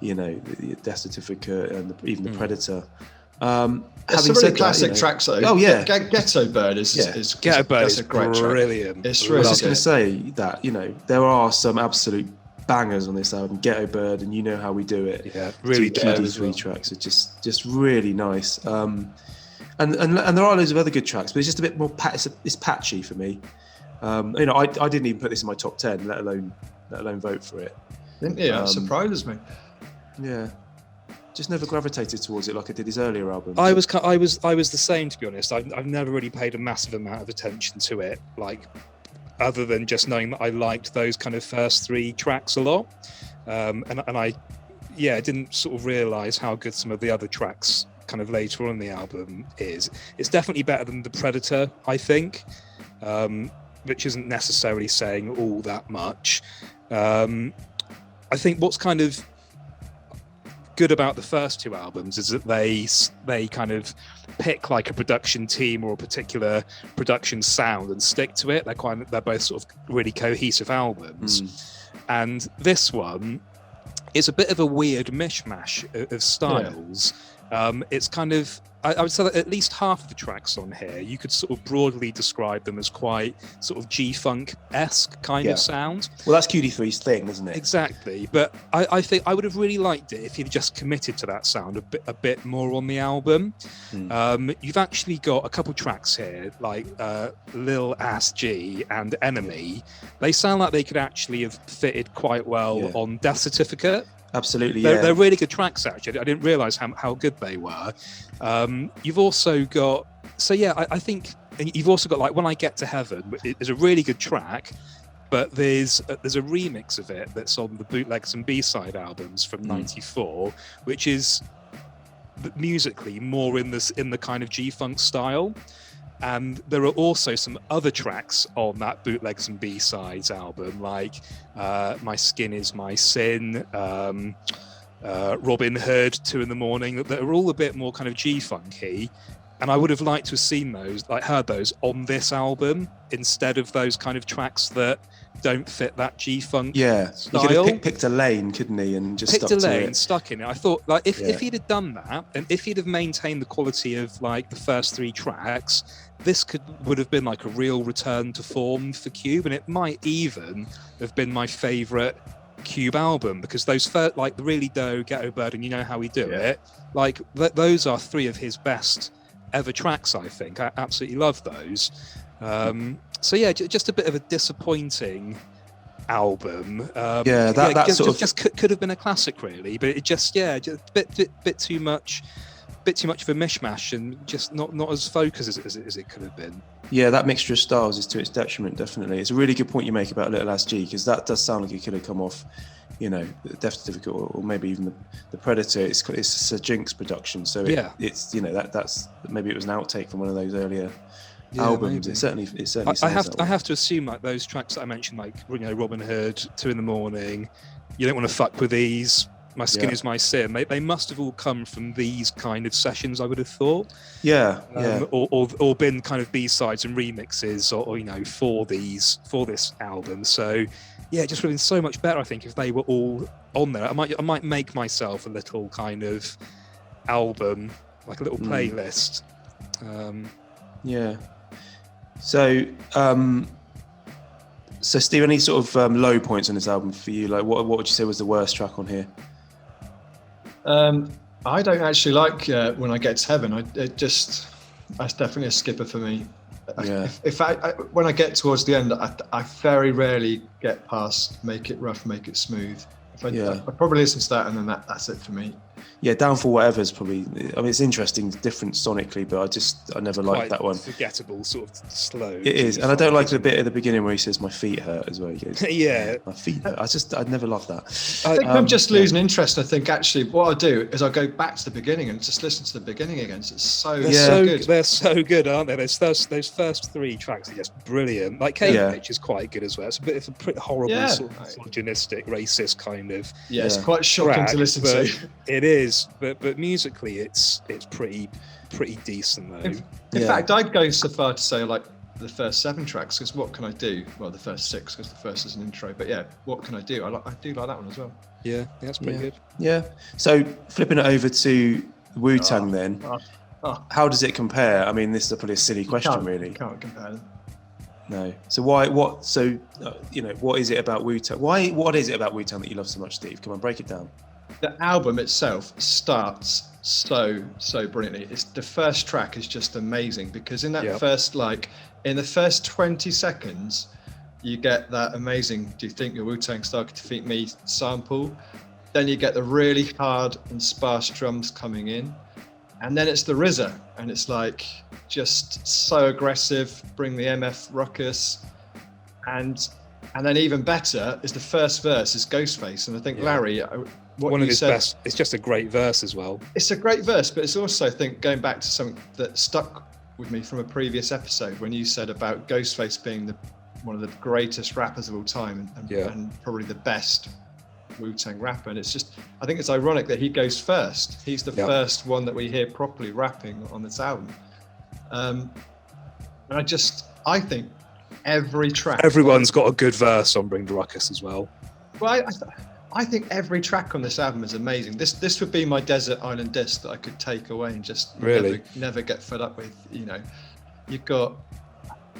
C: the Death Certificate and even the Predator.
D: It's a really classic track, though.
C: Oh yeah,
D: Ghetto Bird is
E: Ghetto Bird
D: is
E: is
D: a great
E: brilliant.
D: Track. It's really
C: I was just going to say that there are some absolute bangers on this album. Ghetto Bird and You Know How We Do It.
E: Yeah, really
C: two
E: good.
C: QD3 tracks are just really nice. And there are loads of other good tracks, but it's just a bit more it's patchy for me. I didn't even put this in my top 10, let alone vote for it.
D: Didn't you? That surprises me.
C: Yeah. Just never gravitated towards it like I did his earlier albums.
E: I was the same, to be honest. I've never really paid a massive amount of attention to it, like other than just knowing that I liked those kind of first 3 tracks a lot, and I didn't sort of realise how good some of the other tracks kind of later on in the album is. It's definitely better than The Predator, I think, which isn't necessarily saying all that much. I think what's kind of good about the first 2 albums is that they kind of pick like a production team or a particular production sound and stick to it. They're both sort of really cohesive albums. And this one is a bit of a weird mishmash of styles. It's kind of, I would say that at least half of the tracks on here, you could sort of broadly describe them as quite sort of G-Funk-esque kind of sound.
C: Well, that's QD3's thing, isn't it?
E: Exactly. But I think I would have really liked it if he'd just committed to that sound a bit more on the album. You've actually got a couple tracks here, like Lil Ass G and Enemy. They sound like they could actually have fitted quite well on Death Certificate.
C: Absolutely,
E: They're really good tracks, actually. I didn't realise how good they were. You've also got... I think you've also got, like, When I Get to Heaven. It's a really good track, but there's a remix of it that's on the Bootlegs and B-side albums from 94, which is musically more in the kind of G-Funk style. And there are also some other tracks on that Bootlegs and B-sides album, like My Skin Is My Sin, Robin Hood, 2 in the Morning, that are all a bit more kind of G-funky. And I would have liked to have seen those, like heard those on this album instead of those kind of tracks that don't fit that G-funk style.
C: He could have picked a lane, couldn't he, and just
E: picked
C: stuck
E: a lane,
C: to it.
E: Stuck in it. I thought, like, if he'd have done that, and if he'd have maintained the quality of like the first 3 tracks, this would have been like a real return to form for Cube, and it might even have been my favourite Cube album, because those first, like the Really Dough, Ghetto Bird, and You Know How We Do It, like those are 3 of his best ever tracks. I think I absolutely love those. Just a bit of a disappointing album.
C: That
E: could have been a classic, really, but it just a bit too much of a mishmash, and just not as focused as it could have been.
C: Yeah, that mixture of styles is to its detriment, definitely. It's a really good point you make about Little Ass G, because that does sound like it could have come off, Death Certificate or maybe even the Predator. It's a Jinx production, so it's that's maybe it was an outtake from one of those earlier albums. Maybe. It certainly.
E: I have to assume, like those tracks that I mentioned, like Robin Hood, 2 in the Morning, You Don't Want to Fuck With These, My Skin Is My Sin. They must have all come from these kind of sessions, I would have thought. Or been kind of B-sides and remixes, or for this album. So it just would have been so much better, I think, if they were all on there. I might make myself a little kind of album, like a little playlist.
C: So Steve, any sort of low points on this album for you? Like, what would you say was the worst track on here?
D: I don't actually like When I Get to Heaven. That's definitely a skipper for me.
C: Yeah.
D: If when I get towards the end, I very rarely get past Make It Rough, Make It Smooth. I probably listen to that, and then that's it for me.
C: Yeah, Down for Whatever is probably. I mean, it's interesting, different sonically, but I never liked that one.
E: Forgettable, sort of slow.
C: It is, and I don't like the bit at the beginning where he says "my feet hurt" as well. He goes,
E: Yeah,
C: my feet hurt. I'd never loved that.
D: I think I'm just losing interest. I think actually what I do is I go back to the beginning and just listen to the beginning again. So it's so good.
E: They're so good, aren't they? Those first 3 tracks are just brilliant. Like Cambridge is quite good as well. It's a pretty horrible, sort of misogynistic, racist kind of.
D: Yeah, it's quite shocking to listen to.
E: It is, but musically, it's pretty decent though.
D: In fact, I'd go so far to say like the first 7 tracks, because what can I do? Well, the first 6, because the first is an intro. But yeah, what can I do? I do like that one as well.
E: Yeah, that's pretty good.
C: Yeah. So flipping it over to Wu-Tang then, how does it compare? I mean, this is probably a silly question, really.
D: Can't compare them.
C: No. So what? So what is it about Wu-Tang? What is it about Wu-Tang that you love so much, Steve? Come on, break it down.
D: The album itself starts so brilliantly. The first track is just amazing, because in that in the first 20 seconds, you get that amazing "Do you think your Wu-Tang style could defeat me" sample. Then you get the really hard and sparse drums coming in, and then it's the RZA, and it's like just so aggressive, bring the MF ruckus, and then even better is the first verse is Ghostface, and I think Larry,
E: one of his best. It's just a great verse as well.
D: It's a great verse, but it's also, I think, going back to something that stuck with me from a previous episode when you said about Ghostface being one of the greatest rappers of all time, and probably the best Wu-Tang rapper. And it's just, I think it's ironic that he goes first. He's the first one that we hear properly rapping on this album. And I think every track.
E: Everyone's got a good verse on Bring the Ruckus as well.
D: Well, I think every track on this album is amazing. This would be my desert island disc that I could take away and just never get fed up with. You've got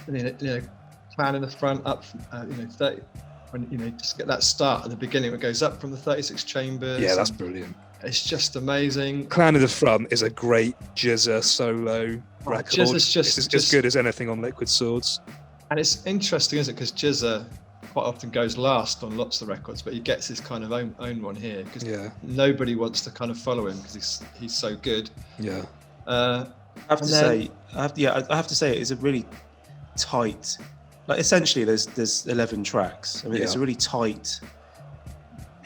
D: Plan in the front up, 30. When just get that start at the beginning, it goes up from the 36 chambers.
E: Yeah, that's brilliant.
D: It's just amazing.
E: Clan of the Front is a great Jizza solo record.
D: Jizza's
E: just as good as anything on Liquid Swords.
D: And it's interesting, isn't it? Because Jizza quite often goes last on lots of the records, but he gets his kind of own one here because nobody wants to kind of follow him because he's so good.
C: Yeah. I have to say it is a really tight. Like essentially, there's 11 tracks. I mean, it's a really tight,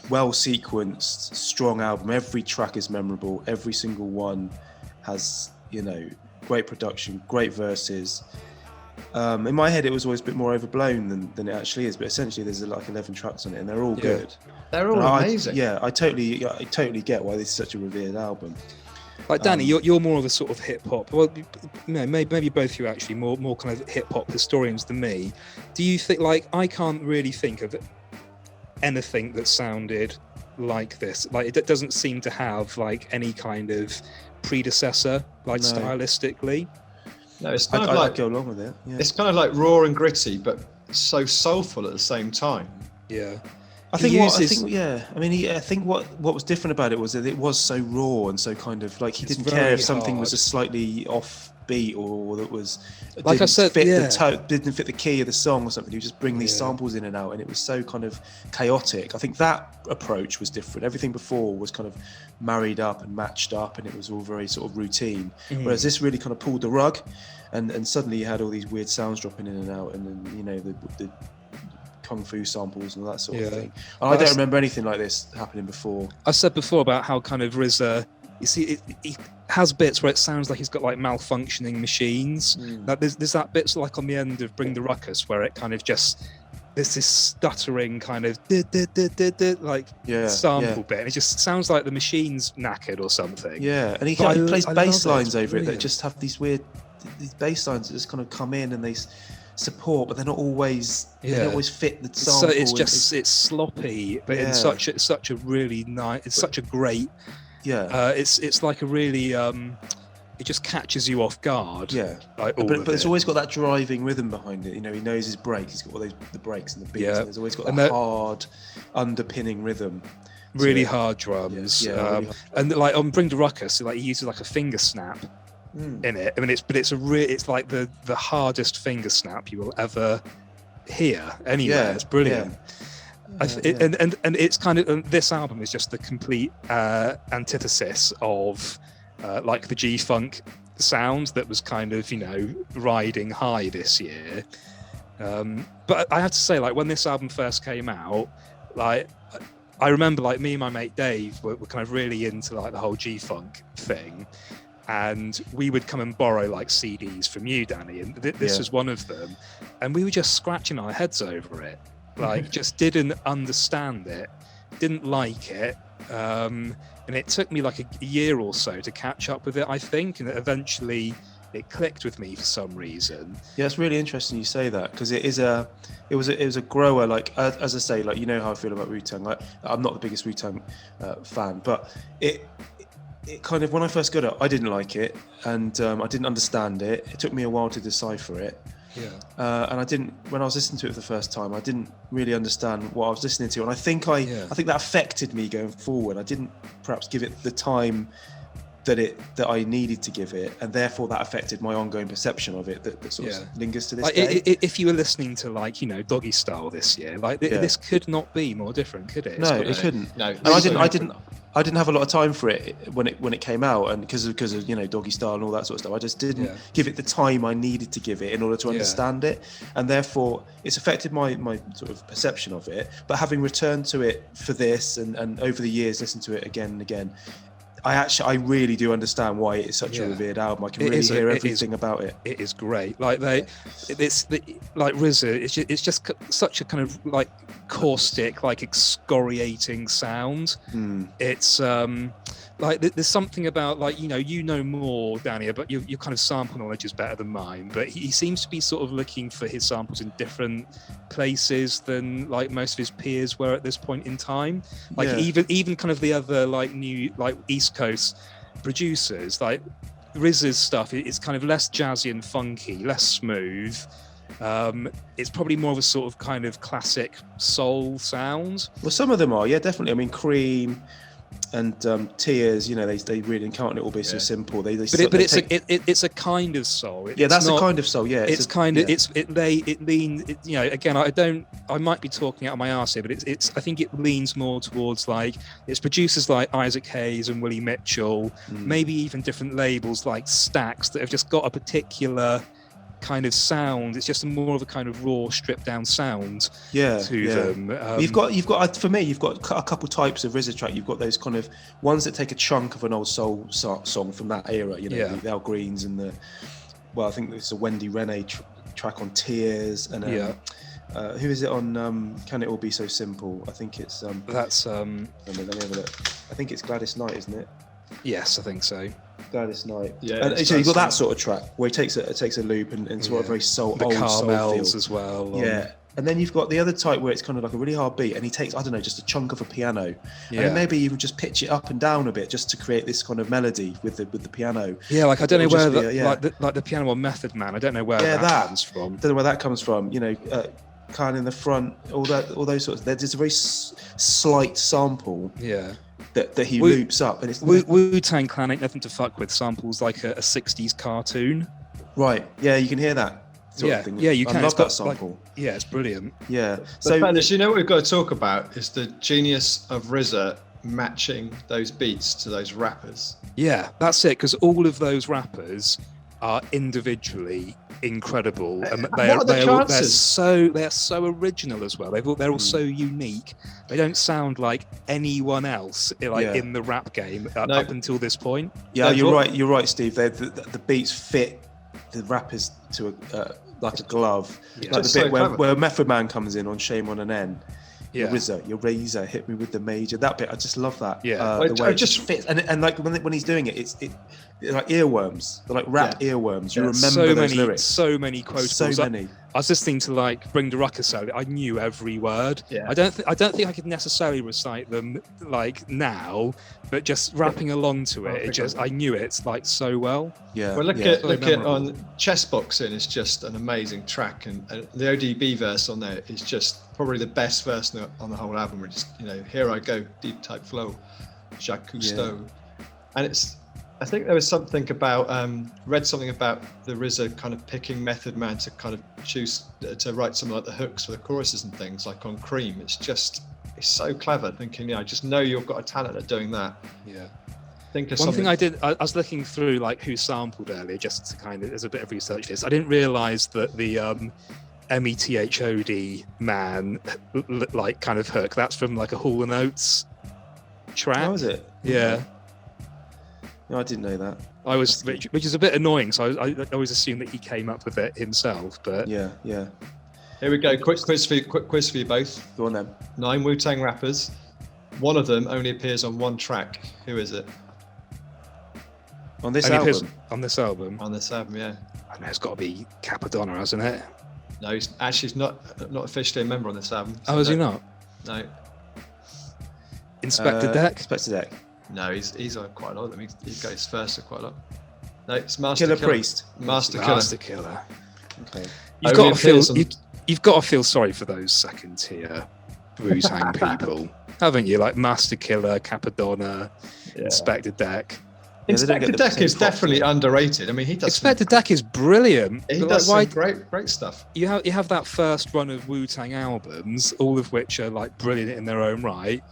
C: well sequenced, strong album. Every track is memorable. Every single one has great production, great verses. In my head, it was always a bit more overblown than it actually is. But essentially, there's like 11 tracks on it, and they're all good.
D: They're all amazing.
C: I totally get why this is such a revered album.
E: Like Danny, you're more of a sort of hip hop. Well, maybe both you actually more kind of hip hop historians than me. Do you think I can't really think of anything that sounded like this? Like it doesn't seem to have like any kind of predecessor, stylistically.
D: No, it's kind of like
C: go along with it. Yeah.
D: It's kind of like raw and gritty, but so soulful at the same time.
E: Yeah.
C: I think what was different about it was that it was so raw and so kind of like he didn't care if something was a slightly off beat or that was didn't fit the key of the song or something. You just bring these samples in and out, and it was so kind of chaotic. I think that approach was different. Everything before was kind of married up and matched up, and it was all very sort of routine. Whereas this really kind of pulled the rug, and suddenly you had all these weird sounds dropping in and out, and then the kung fu samples and all that sort of thing. And I don't remember anything like this happening before.
E: I said before about how kind of RZA, you see, he has bits where it sounds like he's got like malfunctioning machines. Like there's that bits like on the end of Bring the Ruckus where it kind of just there's this stuttering kind of sample bit, and it just sounds like the machine's knackered or something.
C: Yeah, and he plays bass lines over it that just have these bass lines that just kind of come in and they support, but they're not always they don't always fit the sample.
E: So it's sloppy, but in such a really nice. It's such a great. It's like a really. It just catches you off guard.
C: Yeah, but it's always got that driving rhythm behind it. He knows his breaks. He's got all the breaks and the beats. And there's always got a hard underpinning rhythm
E: really hard drums.
C: Yeah, really hard.
E: And like on Bring the Ruckus, like he uses like a finger snap in it. I mean, it's like the hardest finger snap you will ever hear anywhere.
C: Yeah,
E: It's brilliant.
C: yeah.
E: And it's kind of, this album is just the complete antithesis of like the G-Funk sound that was kind of, riding high this year. But I have to say, like, when this album first came out, like, I remember, like, me and my mate Dave were kind of really into, like, the whole G-Funk thing. And we would come and borrow, like, CDs from you, Danny, and this was one of them. And we were just scratching our heads over it. Like, just didn't understand it, didn't like it. And it took me like a year or so to catch up with it, I think, and eventually it clicked with me for some reason.
C: Yeah, it's really interesting you say that, because it was a grower. Like, as I say, like, you know how I feel about Wu-Tang. Like, I'm not the biggest Wu-Tang fan, but it kind of, when I first got it, I didn't like it, and I didn't understand it. It took me a while to decipher it.
E: Yeah.
C: And when I was listening to it for the first time, I didn't really understand what I was listening to, and I think that affected me going forward. I didn't perhaps give it the time that I needed to give it, and therefore that affected my ongoing perception of it that sort of lingers to this day.
E: If you were listening to, like, Doggystyle this year, like this could not be more different, could it?
C: No, it couldn't.
D: No,
C: and I didn't have a lot of time for it when it came out, and because of Doggystyle and all that sort of stuff, I just didn't give it the time I needed to give it in order to understand it, and therefore it's affected my sort of perception of it. But having returned to it for this and over the years listened to it again and again, I really do understand why it is such a revered album. I can really hear everything about it. It
E: is great. Like like RZA, it's just such a kind of like caustic, like excoriating sound. It's like there's something about, like, you know more, Danny, but your kind of sample knowledge is better than mine. But he seems to be sort of looking for his samples in different places than like most of his peers were at this point in time. Like even kind of the other like new like East Coast producers, like RZA's stuff, it's kind of less jazzy and funky, less smooth. It's probably more of a sort of kind of classic soul sound.
C: Well, some of them are, definitely. I mean, Cream and Tears, they really can't it all be so simple.
E: It's a kind of soul.
C: That's a kind of soul. Yeah,
E: it leans. Again, I might be talking out of my arse here, but I think it leans more towards, like, it's producers like Isaac Hayes and Willie Mitchell, maybe even different labels like Stax that have just got a particular kind of sound. It's just more of a kind of raw, stripped down sound to them.
C: You've got for me, you've got a couple types of RZA track. You've got those kind of ones that take a chunk of an old soul song from that era, the Al Greens and I think it's a Wendy Renee track on Tears, and who is it on Can It All Be So Simple? I think it's
E: that's
C: let me have a look. I think it's Gladys Knight, isn't it?
E: Yes, I think so.
C: Gladys Knight.
D: Yeah.
C: And so you've got that sort of track where it takes a loop and sort of very soul,
E: the
C: old
E: Carmels
C: soul
E: as well.
C: And then you've got the other type where it's kind of like a really hard beat, and he takes, I don't know, just a chunk of a piano, and then maybe even just pitch it up and down a bit just to create this kind of melody with the piano.
E: Yeah, like I don't know where the piano on Method Man. I don't know where that comes from.
C: Don't know where that comes from. Kind of in the front, all those sorts. There's a very slight sample.
E: Yeah.
C: That he loops up, and it's
E: Wu-Tang Clan ain't nothing to fuck with. Samples like a 60s cartoon.
C: Right. Yeah, you can hear that. Sort of thing.
E: Yeah, you can.
C: I love that sample.
E: It's brilliant.
C: Yeah.
D: So, Banish, what we've got to talk about is the genius of RZA matching those beats to those rappers.
E: Yeah, that's it. Because all of those rappers are individually incredible, and they're so original as well. They're all so unique. They don't sound like anyone else in the rap game up until this point.
C: Yeah, you're right, Steve. The beats fit the rappers to like a glove. Like the bit where Method Man comes in on Shame on an N. Your razor hit me with the major. That bit, I just love that. The way it just fits, and like when he's doing it, it's like earworms. They're like rap earworms. You remember those lyrics.
E: So many quotables.
C: So many.
E: I was listening to like Bring the Ruckus out. I knew every word.
D: Yeah.
E: I don't think I could necessarily recite them like now, but just rapping along to it, I knew it like so well.
C: Yeah.
D: Well, look at on Chess Boxing is just an amazing track, and the ODB verse on there is just probably the best verse in on the whole album, where just, here I go, deep type flow, Jacques Cousteau. And I think there was something about, read something about the RZA kind of picking Method Man to kind of choose to write something like the hooks for the choruses and things, like on Cream. It's so clever, thinking, I just know you've got a talent at doing that.
E: Yeah.
D: One
E: thing I did, I was looking through like who sampled earlier, just to kind of, as a bit of research this. I didn't realise that the METHOD man, like kind of hook, that's from like a Hall & Oates track.
C: How is it?
E: Yeah.
C: No, I didn't know that.
E: Which is a bit annoying. So I always assumed that he came up with it himself. But
C: Yeah.
D: Here we go. Quick quiz for you both.
C: Go on then.
D: 9 Wu-Tang rappers. One of them only appears on one track. Who is it?
C: On this
E: only appears
C: album?
E: on this album.
D: On this album, yeah.
E: I know it's got to be Capadonna, hasn't it?
D: No, he's not officially a member on this album.
E: Oh, is he not?
D: No.
E: Inspector Deck?
C: Inspector Deck.
D: No, he's on quite a lot of them. He goes first to quite a lot. No, it's Master
C: Killer Priest.
D: Master Killa.
E: Master Killer.
C: Okay.
E: You've got to feel sorry for those second tier Wu-Tang people, haven't you? Like Master Killer, Capadonna, Inspector Deck.
D: Inspector Deck is definitely underrated. I mean, he does.
E: Inspector Deck is brilliant.
D: He does some great stuff.
E: You have that first run of Wu-Tang albums, all of which are like brilliant in their own right.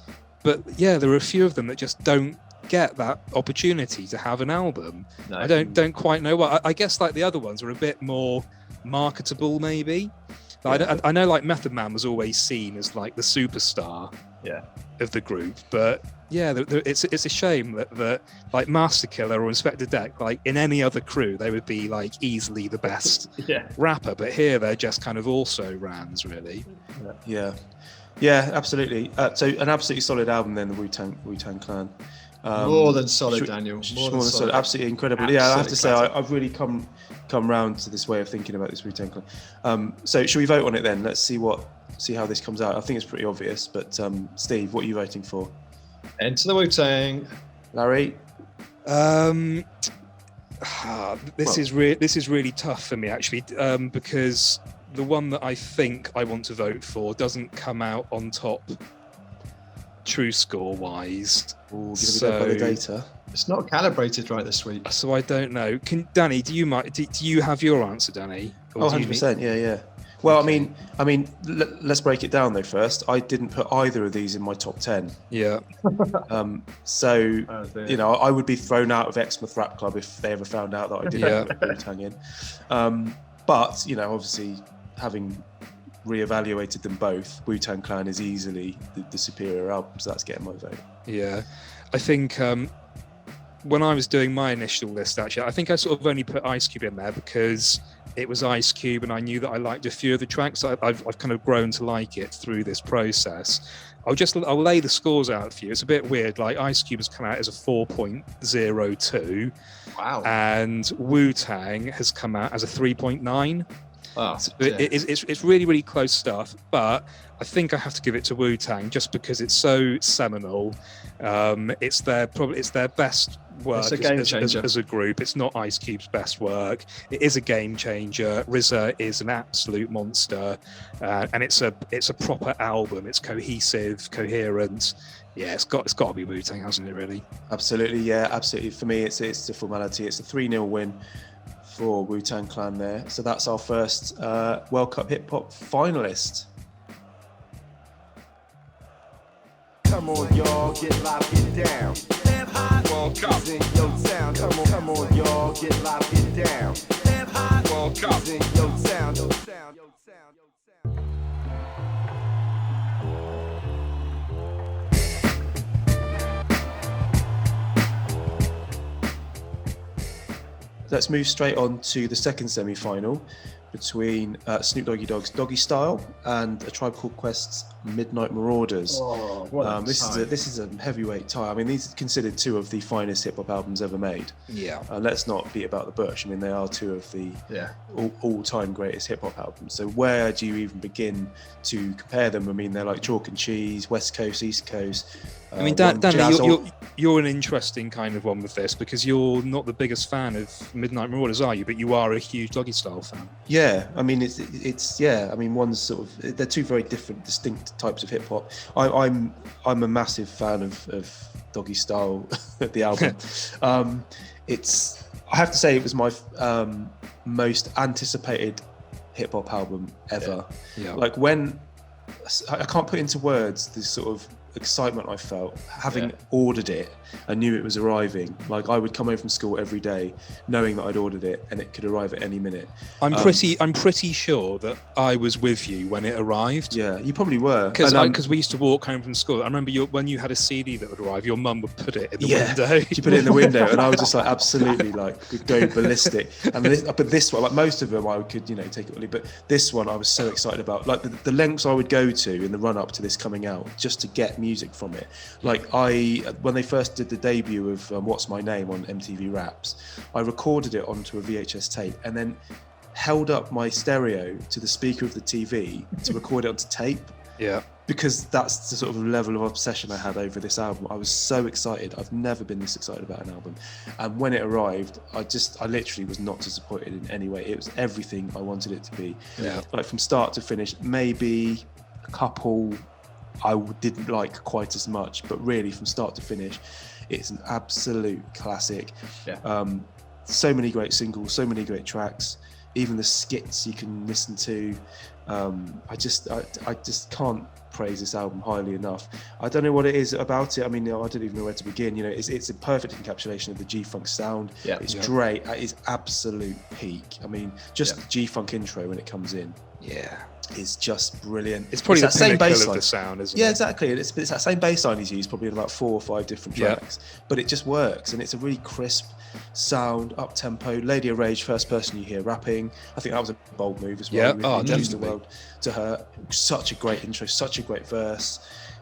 E: But yeah, there are a few of them that just don't get that opportunity to have an album. No. I don't quite know what. I guess like the other ones were a bit more marketable, maybe. I know like Method Man was always seen as like the superstar of the group, but yeah, it's a shame that like Master Killer or Inspector Deck, like in any other crew, they would be like easily the best rapper, but here they're just kind of also rans, really.
C: Yeah, absolutely. So an absolutely solid album then, the Wu-Tang Clan.
D: More than solid, Daniel. More than solid.
C: Absolutely incredible.
D: Absolutely
C: I have to say, I've really come round to this way of thinking about this Wu-Tang Clan. So should we vote on it then? Let's see how this comes out. I think it's pretty obvious, but Steve, what are you voting for?
D: Enter the Wu-Tang.
C: Larry?
E: This is really tough for me actually, because the one that I think I want to vote for doesn't come out on top true score wise.
C: By the data.
D: It's not calibrated right this week.
E: So I don't know. Danny, do you have your answer, Danny?
C: Or 100%, yeah. Well, okay. I mean, let's break it down though first. I didn't put either of these in my top 10.
E: Yeah.
C: So, I would be thrown out of Exmouth Rap Club if they ever found out that I didn't put Wu-Tang in. But, obviously, having re-evaluated them both, Wu-Tang Clan is easily the superior album, so that's getting my vote.
E: Yeah. I think when I was doing my initial list, actually, I think I sort of only put Ice Cube in there because it was Ice Cube and I knew that I liked a few of the tracks. I've kind of grown to like it through this process. I'll lay the scores out for you. It's a bit weird. Like Ice Cube has come out as a 4.02.
D: Wow.
E: And Wu-Tang has come out as a 3.9.
D: Oh,
E: so it's really, really close stuff, but I think I have to give it to Wu-Tang just because it's so seminal. It's their best work as a group. It's not Ice Cube's best work. It is a game changer. RZA is an absolute monster, and it's a proper album. It's cohesive, coherent. Yeah, it's got to be Wu-Tang, hasn't it? Really?
C: Absolutely, yeah, absolutely. For me, it's a formality. It's a 3-0 win for Wu-Tang Clan there. So that's our first World Cup Hip Hop finalist.
F: Come on, y'all, get live, get down.
B: Hip Hop World Cup.
F: In your town. Come on, y'all, get live, get down.
B: Hip Hop World Cup.
F: In your town.
C: Let's move straight on to the second semi-final between Snoop Doggy Dogg's Doggystyle and A Tribe Called Quest's Midnight Marauders. This is a heavyweight tie. I mean, these are considered two of the finest hip hop albums ever made.
E: Yeah.
C: Let's not beat about the bush. I mean, they are two of the all-time greatest hip hop albums. So where do you even begin to compare them? I mean, they're like chalk and cheese, West Coast, East Coast.
E: I mean, Danny, you're an interesting kind of one with this because you're not the biggest fan of Midnight Marauders, are you? But you are a huge Doggystyle fan.
C: Yeah, Yeah, I mean it's yeah. I mean one's sort of they're two very different, distinct types of hip hop. I'm a massive fan of Doggystyle, the album. It's I have to say it was my most anticipated hip hop album ever.
E: Yeah.
C: Like when I can't put into words the sort of excitement I felt having ordered it. I knew it was arriving. Like I would come home from school every day knowing that I'd ordered it and it could arrive at any minute.
E: I'm pretty sure that I was with you when it arrived.
C: Yeah, you probably were.
E: Because we used to walk home from school. I remember when you had a CD that would arrive, your mum would put it in the window.
C: She put it in the window, and I was just like absolutely like go ballistic. And this one, like most of them, I could take it really, but this one I was so excited about. Like the lengths I would go to in the run up to this coming out just to get music from it. Like when they first did the debut of What's My Name on MTV Raps, I recorded it onto a VHS tape and then held up my stereo to the speaker of the TV to record it onto tape.
E: Yeah.
C: Because that's the sort of level of obsession I had over this album. I was so excited. I've never been this excited about an album. And when it arrived, I literally was not disappointed in any way. It was everything I wanted it to be.
E: Yeah.
C: Like from start to finish, maybe a couple I didn't like quite as much, but really from start to finish, it's an absolute classic.
D: Yeah.
C: So many great singles, so many great tracks, even the skits you can listen to. I just can't praise this album highly enough. I don't know what it is about it. I mean, I don't even know where to begin. It's a perfect encapsulation of the G-Funk sound.
D: Yeah.
C: It's great at its absolute peak. I mean, just the G-Funk intro when it comes in.
E: Yeah.
C: Is just brilliant.
E: It's probably
C: that same bass
E: of
C: line.
E: the sound, isn't it?
C: Yeah, exactly. It's that same bass line he's used probably in about 4 or 5 different tracks, but it just works, and it's a really crisp sound, up tempo. Lady of Rage, first person you hear rapping. I think that was a bold move as well.
E: Yeah,
C: Introduced the world to her. Such a great intro, such a great verse.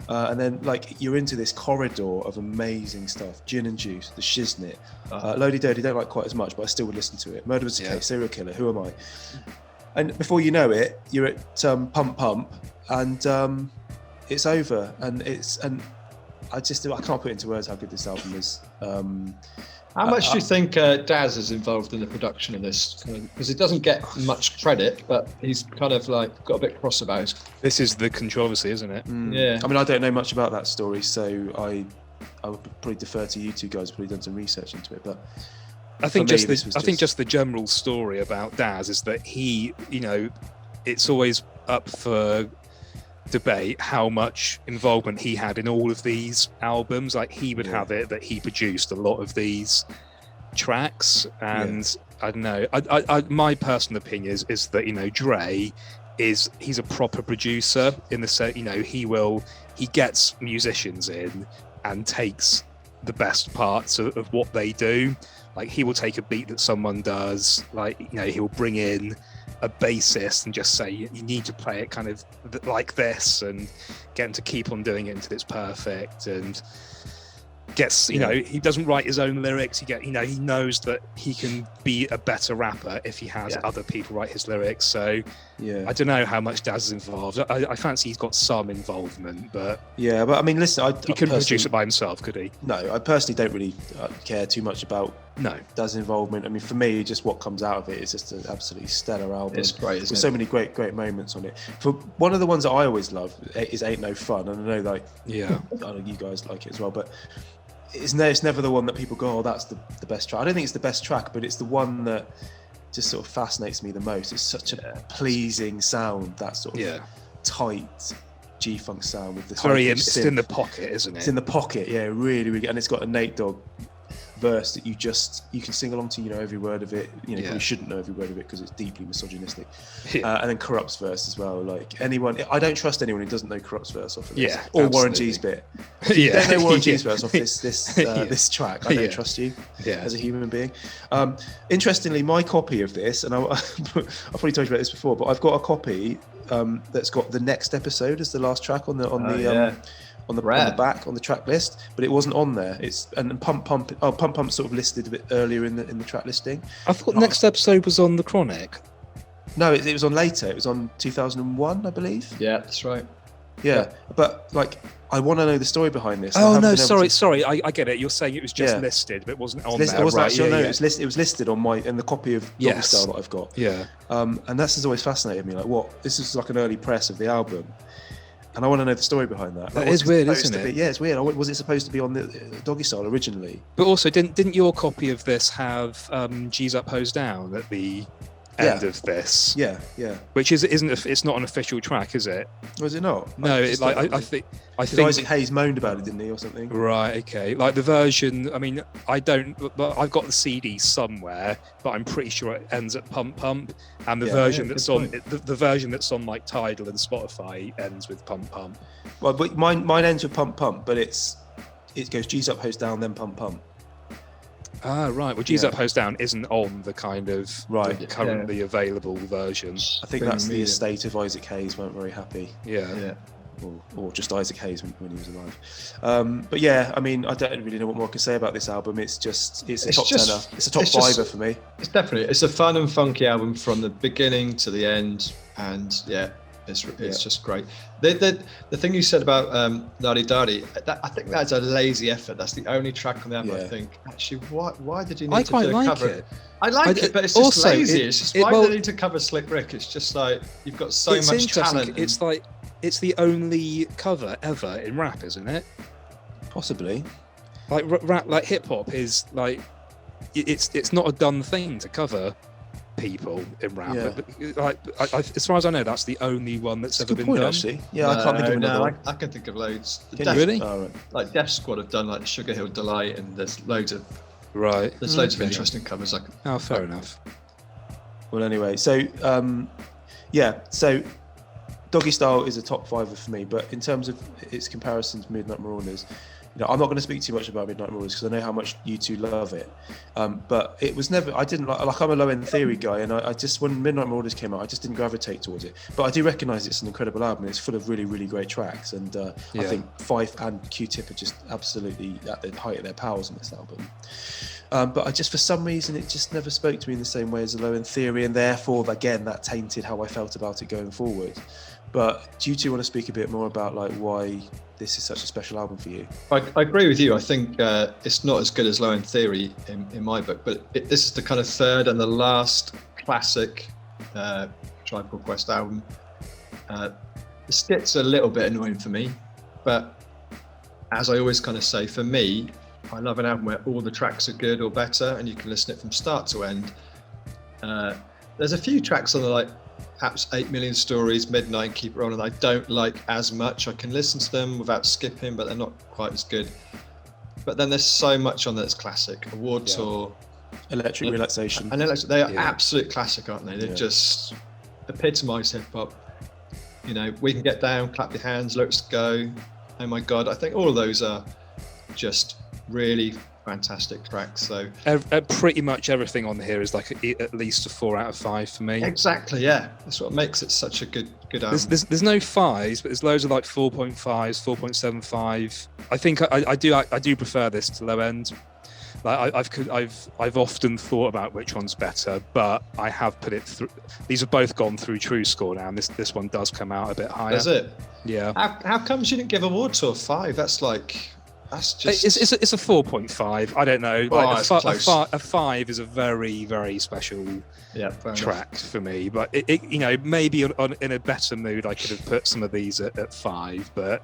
C: And then you're into this corridor of amazing stuff. Gin and Juice, The Shiznit, Lodi Dodi don't like quite as much, but I still would listen to it. Murder Was a Case, Serial Killer, Who Am I? And before you know it, you're at Pump Pump, and it's over. And I can't put into words how good this album is.
D: How much do you think Daz is involved in the production of this? Because he doesn't get much credit, but he's kind of got a bit cross about it.
E: This is the controversy, isn't it?
D: Yeah.
C: I mean, I don't know much about that story, so I would probably defer to you two guys. Probably done some research into it, but.
E: I think just the general story about Daz is that he, it's always up for debate how much involvement he had in all of these albums. Like he would have it that he produced a lot of these tracks, and I don't know. I my personal opinion is that Dre he's a proper producer in the set. He gets musicians in and takes the best parts of what they do. Like he will take a beat that someone does, he'll bring in a bassist and just say you need to play it kind of like this, and get him to keep on doing it until it's perfect. And gets he doesn't write his own lyrics. He knows that he can be a better rapper if he has other people write his lyrics. So I don't know how much Daz is involved. I fancy he's got some involvement, but
C: but I mean, listen,
E: he couldn't produce it by himself, could he?
C: No, I personally don't really care too much about Daz's involvement. I mean, for me, just what comes out of it is just an absolutely stellar album.
D: It's great, isn't it?
C: So many great moments on it. For one of the ones that I always love is Ain't No Fun, and I know I know you guys like it as well, but it's never the one that people go, oh, that's the best track. I don't think it's the best track, but it's the one that just sort of fascinates me the most. It's such a pleasing sound, that sort of tight G-funk sound with this.
E: It's in the pocket, isn't it?
C: It's in the pocket, really, really, and it's got a Nate Dogg verse that you can sing along to, every word of it. You shouldn't know every word of it because it's deeply misogynistic. And then Corrupt's verse as well. Like I don't trust anyone who doesn't know Corrupt's verse off of this. Or
E: absolutely.
C: Warren G's bit. If you don't know Warren G's verse off this track, I don't trust you as a human being. Interestingly, my copy of this, and I've probably told you about this before, but I've got a copy that's got the next episode as the last track on the back on the track list, but it wasn't on there. Pump Pump sort of listed a bit earlier in the track listing.
E: I thought the next episode was on the Chronic.
C: No, it was on later. It was on 2001, I believe.
D: Yeah, that's right.
C: Yeah, but like, I want to know the story behind this.
E: Oh no, sorry, I get it. You're saying it was just
C: Yeah.
E: listed, but it wasn't on
C: It
E: there.
C: wasn't
E: Right,
C: actually,
E: yeah,
C: no,
E: yeah.
C: it was listed on in the copy of
E: Yes.
C: Doggystyle that I've got.
E: Yeah.
C: And that's always fascinated me. Like, this is like an early press of the album, and I want to know the story behind that.
E: That
C: Like,
E: is
C: was it
E: weird,
C: supposed
E: isn't
C: to
E: it?
C: be- Yeah, it's weird. Was it supposed to be on the Doggystyle originally?
E: But also, didn't your copy of this have G's Up, Hose Down at the end of this?
C: Yeah.
E: Which it's not an official track, is it?
C: Was it not?
E: No, I think
C: Isaac Hayes moaned about it, didn't he, or something?
E: Right, okay. Like the version, I mean, I've got the CD somewhere, but I'm pretty sure it ends at Pump Pump, and the version that's on the version that's on like Tidal and Spotify ends with Pump Pump.
C: Well, but mine ends with Pump Pump, but it goes G's Up, Hose Down, then Pump Pump.
E: Ah, right. Well, G's Up, Hose Down isn't on the kind of
C: Right.
E: the currently available version.
C: I think that's the estate of Isaac Hayes weren't very happy.
E: Yeah.
C: Or just Isaac Hayes when he was alive. But yeah, I mean, I don't really know what more I can say about this album. It's a top tenner. It's a top fiver for me.
D: It's a fun and funky album from the beginning to the end, and yeah, it's just great. The thing you said about Lardy Dardy, I think that's a lazy effort. That's the only track on the album.
C: Yeah.
D: I think actually, why did you need
E: I
D: to
E: quite
D: do a
E: like
D: cover?
E: it.
D: I like it, but it's just
E: also,
D: lazy. It's just why do they need to cover Slick Rick? It's just like you've got so
E: It's
D: much
E: interesting.
D: talent.
E: It's like it's the only cover ever in rap, isn't it?
C: Possibly.
E: Like rap, like hip hop is like it's not a done thing to cover people in rap.
C: Yeah.
E: But, like as far as I know, that's the only one that's ever
C: Good
E: been
C: point,
E: done.
C: actually. Yeah, I can't think of another one.
D: I can think of loads.
C: Can you
E: really?
C: Oh, right.
D: Like Def Squad have done like Sugar Hill Delight, and there's loads of
E: Right.
D: interesting covers.
E: Oh, fair enough.
C: Well, anyway, so so Doggystyle is a top fiver for me, but in terms of its comparison to Midnight Marauders, I'm not going to speak too much about Midnight Marauders because I know how much you two love it. But it was never. I didn't like. I'm a low end theory guy, and I just when Midnight Marauders came out, I just didn't gravitate towards it. But I do recognise it's an incredible album. It's full of really, really great tracks, and I think Fife and Q-Tip are just absolutely at the height of their powers on this album. But I just, for some reason, it just never spoke to me in the same way as a low end theory, and therefore, again, that tainted how I felt about it going forward. But do you two want to speak a bit more about like why this is such a special album for you?
D: I agree with you. I think it's not as good as Low End Theory in my book, but this is the kind of third and the last classic Tribe Called Quest album. The skits are a little bit annoying for me, but as I always kind of say, for me, I love an album where all the tracks are good or better, and you can listen to it from start to end. There's a few tracks on the like perhaps 8 Million Stories, Midnight, Keep It Rolling, I don't like as much. I can listen to them without skipping, but they're not quite as good. But then there's so much on that's classic. Award Tour,
C: Electric Relaxation.
D: and they are absolute classic, aren't they? They're just epitomise hip hop. We Can Get Down, Clap Your Hands, Let's Go. Oh my God, I think all of those are just really fantastic tracks. So
E: pretty much everything on here is like at least a 4 out of 5 for me.
D: exactly, yeah. That's what makes it such a good album.
E: There's no 5s, but there's loads of like 4.5s, 4.75. I think I do prefer this to Low End. Like I've often thought about which one's better, but I have put it through. These have both gone through True Score now, and this one does come out a bit higher.
D: Does it?
E: Yeah.
D: How comes you didn't give Award Tour 5? That's just.
E: It's a 4.5. I don't know.
D: it's close.
E: A 5 is a very, very special
D: fair
E: track for me. But it maybe in a better mood, I could have put some of these at 5. But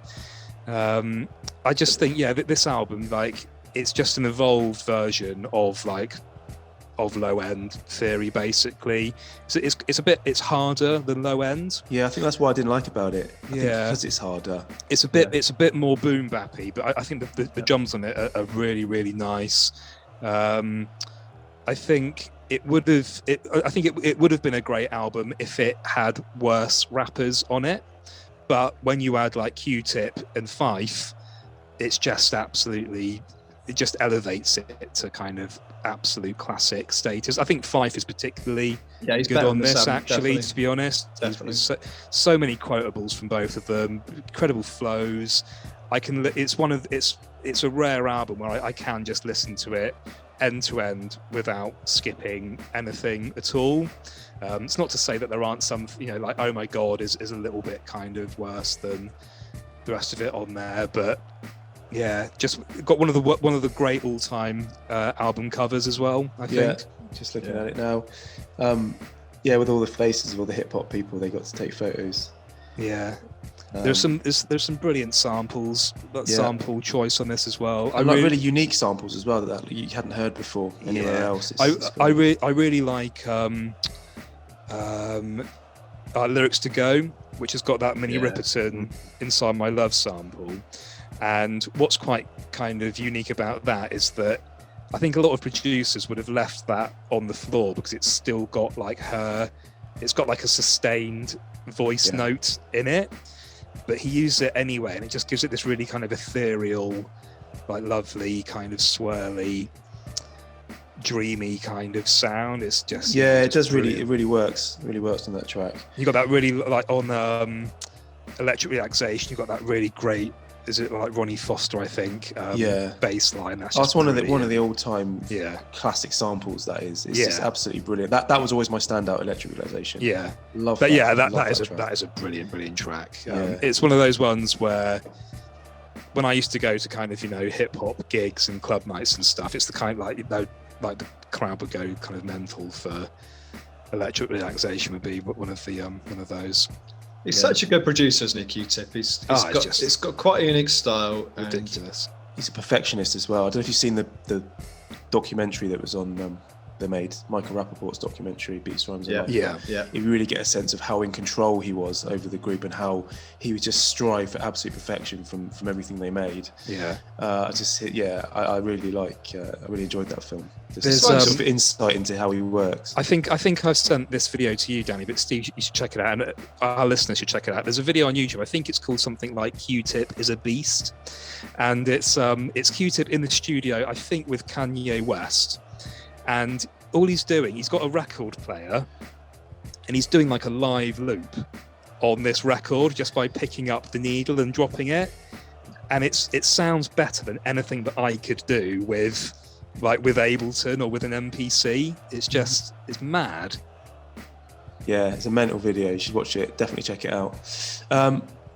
E: I just think this album, like, it's just an evolved version of Low End Theory, basically. So it's harder than Low End.
C: Yeah, I think that's what I didn't like about it. I think
E: Yeah.
C: because it's harder.
E: It's a bit more boom bappy, but I think the drums on it are really, really nice. I think it would have been a great album if it had worse rappers on it. But when you add like Q-Tip and Fife, it's just absolutely. It just elevates it to kind of absolute classic status. I think Fife is particularly
D: he's
E: good
D: better
E: on this,
D: album,
E: actually,
D: definitely.
E: to be honest.
D: Definitely.
E: So many quotables from both of them, incredible flows. It's a rare album where I can just listen to it end to end without skipping anything at all. It's not to say that there aren't some, like Oh My God is a little bit kind of worse than the rest of it on there. But yeah, just got one of the great all-time album covers as well, I think.
C: Just looking at it now. With all the faces of all the hip hop people, they got to take photos.
E: Yeah. There's some brilliant samples, sample choice on this as well.
C: And really unique samples as well that you hadn't heard before anywhere else.
E: I really like Lyrics to Go, which has got that Minnie Riperton Inside My Love sample. And what's quite kind of unique about that is that I think a lot of producers would have left that on the floor because it's still got like it's got like a sustained voice note in it. But he used it anyway, and it just gives it this really kind of ethereal, like lovely, kind of swirly, dreamy kind of sound. It's just
C: it does brilliant. It really works. It really works on that track.
E: You got that really like on Electric Relaxation. You got that really great. Is it like Ronnie Foster? I think. Bass line. That's
C: one of the all-time classic samples. That is. It's just absolutely brilliant. That was always my standout. Electric Relaxation.
E: Yeah,
C: love
E: that.
C: That.
E: Yeah, that is a brilliant track. It's one of those ones where when I used to go to kind of hip hop gigs and club nights and stuff, it's the kind of like the crowd would go kind of mental for Electric Relaxation. Would be one of those.
D: He's such a good producer, isn't he, Q-Tip? It's got quite a unique style.
E: Ridiculous.
C: He's a perfectionist as well. I don't know if you've seen the documentary that was on. They made Michael Rappaport's documentary, Beats, Rhymes and Life.
D: Yeah.
C: You really get a sense of how in control he was over the group and how he would just strive for absolute perfection from everything they made.
E: Yeah.
C: I really enjoyed that film.
E: There's
C: sort of insight into how he works.
E: I think I've sent this video to you, Danny, but Steve, you should check it out, and our listeners should check it out. There's a video on YouTube. I think it's called something like Q-Tip is a Beast, and it's Q-Tip in the studio, I think, with Kanye West. And all he's doing, he's got a record player and he's doing like a live loop on this record just by picking up the needle and dropping it. And it sounds better than anything that I could do with Ableton or with an MPC. It's mad.
C: Yeah, it's a mental video. You should watch it. Definitely check it out.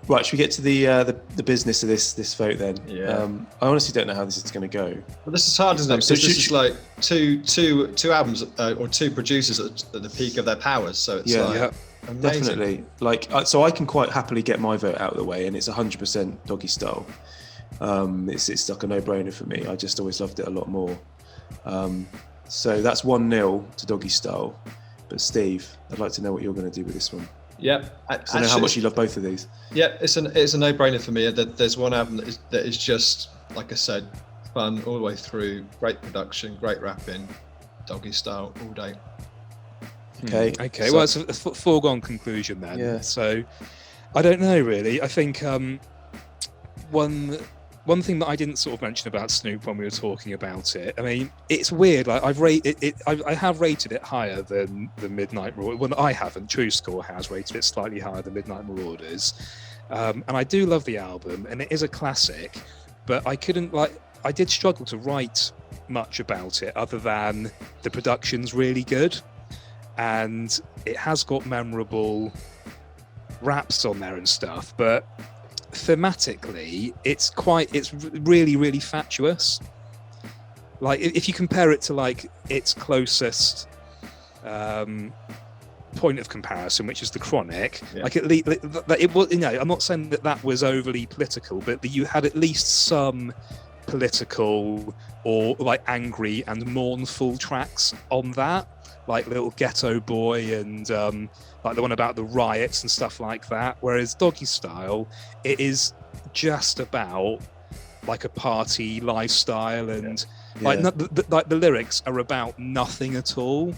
C: Right, should we get to the business of this vote then?
D: Yeah.
C: I honestly don't know how this is going to go.
D: Well, this is hard, isn't it? So this is like two albums or two producers at the peak of their powers. So it's amazing.
C: Definitely. So I can quite happily get my vote out of the way, and it's 100% Doggystyle. It's like a no-brainer for me. I just always loved it a lot more. So that's 1-0 to Doggystyle. But Steve, I'd like to know what you're going to do with this one.
D: Yep.
C: I know how much you love both of these.
D: Yeah, it's a no-brainer for me. There's one album that is just, like I said, fun all the way through. Great production, great rapping, Doggystyle all day.
C: Okay.
E: Okay. Well, it's a foregone conclusion then.
C: Yeah.
E: So, I don't know really. I think one thing that I didn't sort of mention about Snoop when we were talking about it, I mean, it's weird. Like I have rated it higher than the Midnight Marauders. Well, I haven't. True Score has rated it slightly higher than Midnight Marauders, and I do love the album, and it is a classic. But I did struggle to write much about it, other than the production's really good, and it has got memorable raps on there and stuff, but thematically it's really, really fatuous. Like if you compare it to like its closest point of comparison, which is The Chronic, like at least it was, I'm not saying that was overly political, but you had at least some political or like angry and mournful tracks on that, like Little Ghetto Boy and like the one about the riots and stuff like that. Whereas Doggystyle, it is just about like a party lifestyle, and the lyrics are about nothing at all.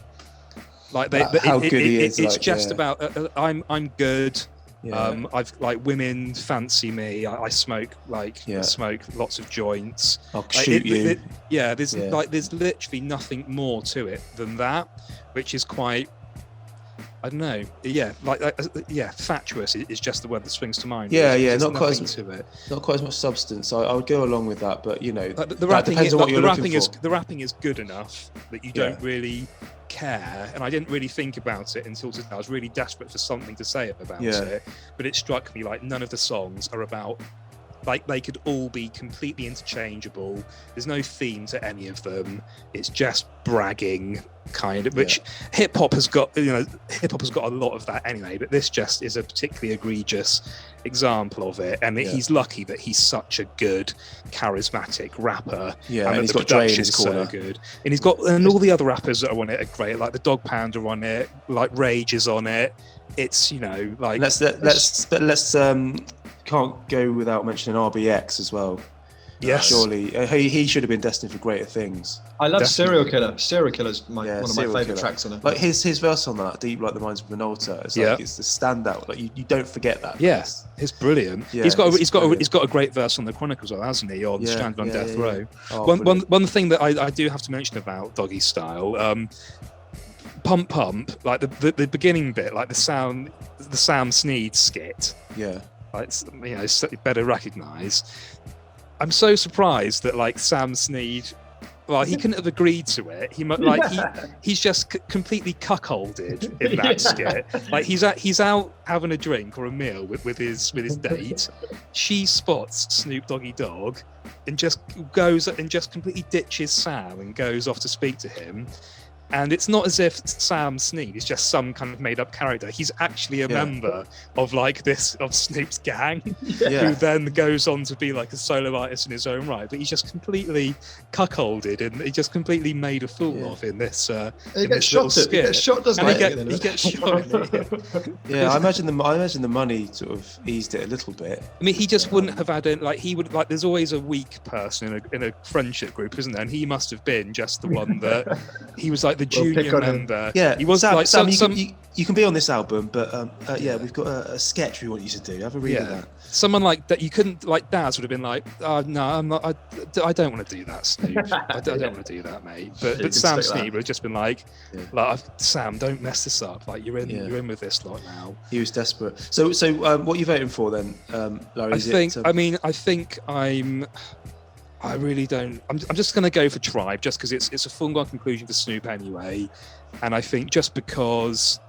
E: Like it's just about I'm good. Yeah. I've like women fancy me. I smoke smoke lots of joints.
C: I'll shoot you.
E: There's literally nothing more to it than that, which is quite, I don't know. Fatuous is just the word that springs to mind.
C: Not quite as much substance. I would go along with that, but
E: the rapping depends on what you're looking for. The rapping is good enough that you don't really care, and I didn't really think about it until today. I was really desperate for something to say about it, but it struck me like none of the songs are about, like, they could all be completely interchangeable. There's no theme to any of them. It's just bragging, kind of, which hip hop has got. Hip hop has got a lot of that anyway. But this just is a particularly egregious example of it. And he's lucky that he's such a good, charismatic rapper.
C: Yeah,
E: and
C: he's
E: the
C: got Dre in
E: production's
C: his corner.
E: so good. And all the other rappers that are on it are great. Like the Dog Pound are on it. Like Rage is on it. It's like
C: let's can't go without mentioning RBX as well.
E: Yes,
C: surely he should have been destined for greater things.
D: I love
E: Definitely.
D: Serial Killer. Serial Killer's one of my favourite
C: Killer.
D: tracks on it.
C: Like his verse on that, Deep Like the Minds of Minolta, it's like it's the standout. Like you don't forget that.
E: Yes, it's brilliant.
C: Yeah,
E: he's got a great verse on the Chronicles, hasn't he? On Stranded on Death Row.
C: Oh,
E: one thing that I do have to mention about Doggystyle, Pump Pump, like the beginning bit, like the Sam Snead skit.
C: Yeah.
E: Like, better recognise. I'm so surprised that like Sam Snead, well, he couldn't have agreed to it. He's just completely cuckolded in that skit. Like he's out having a drink or a meal with his date. She spots Snoop Doggy Dogg and just goes and just completely ditches Sam and goes off to speak to him. And it's not as if Sam Snead is just some kind of made-up character. He's actually a member of of Snoop's gang, who then goes on to be like a solo artist in his own right. But he's just completely cuckolded, and he just completely made a fool of in this.
D: He gets shot. He gets shot, doesn't he?
E: He gets shot.
C: I imagine the money sort of eased it a little bit.
E: I mean, he just wouldn't have had it. Like he would. Like, there's always a weak person in a friendship group, isn't there? And he must have been just the one that he was like the junior member.
C: Yeah,
E: he was
C: Sam,
E: like
C: Sam,
E: some.
C: You can be on this album, but we've got a sketch we want you to do. Have a read of that.
E: Someone like that, you couldn't, like Daz would have been like, oh, no, I'm not. I don't want to do that, Snoop. I don't want to do that, mate. But Sam Snead would have just been like, Sam, don't mess this up. Like you're in with this lot now.
C: He was desperate. So what are you voting for then, Larry?
E: I really don't. I'm just going to go for Tribe, just because it's a foregone conclusion for Snoop anyway, and I think just because,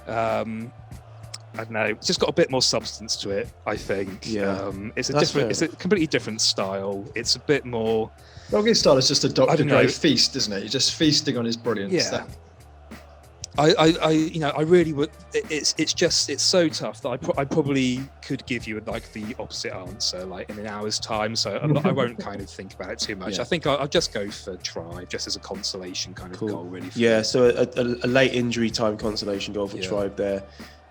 E: I don't know, it's just got a bit more substance to it. I think. It's a completely different style. It's a bit more.
D: Doggystyle is just a Dr. Dre feast, isn't it? You're just feasting on his brilliance.
E: Yeah. I really would. It's so tough that I probably could give you like the opposite answer like in an hour's time. So I won't kind of think about it too much. I think I'll just go for Tribe just as a consolation kind of goal, really.
C: So a late injury time consolation goal for Tribe there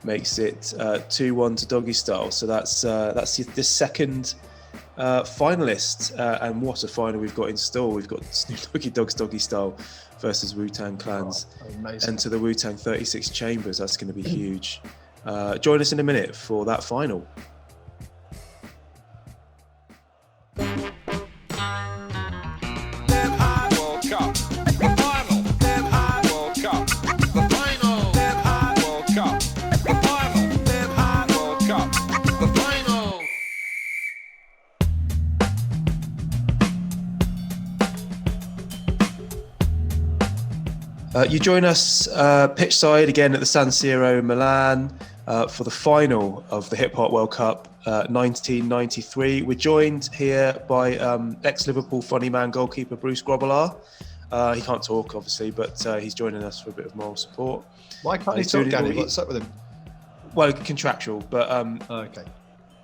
C: makes it 2-1 to Doggystyle. So that's the second finalist, and what a final we've got in store. We've got Snoop Doggy Dogg's Doggystyle versus Wu-Tang Clan's Enter the Wu-Tang 36 Chambers. That's going to be huge. Join us in a minute for that final. You join us pitch side again at the San Siro, Milan, for the final of the Hip Hop World Cup 1993. We're joined here by ex-Liverpool funny man goalkeeper Bruce Grobbelaar. He can't talk, obviously, but he's joining us for a bit of moral support.
D: Why can't he talk, Danny? What's up with him?
C: Well, contractual, but
D: okay.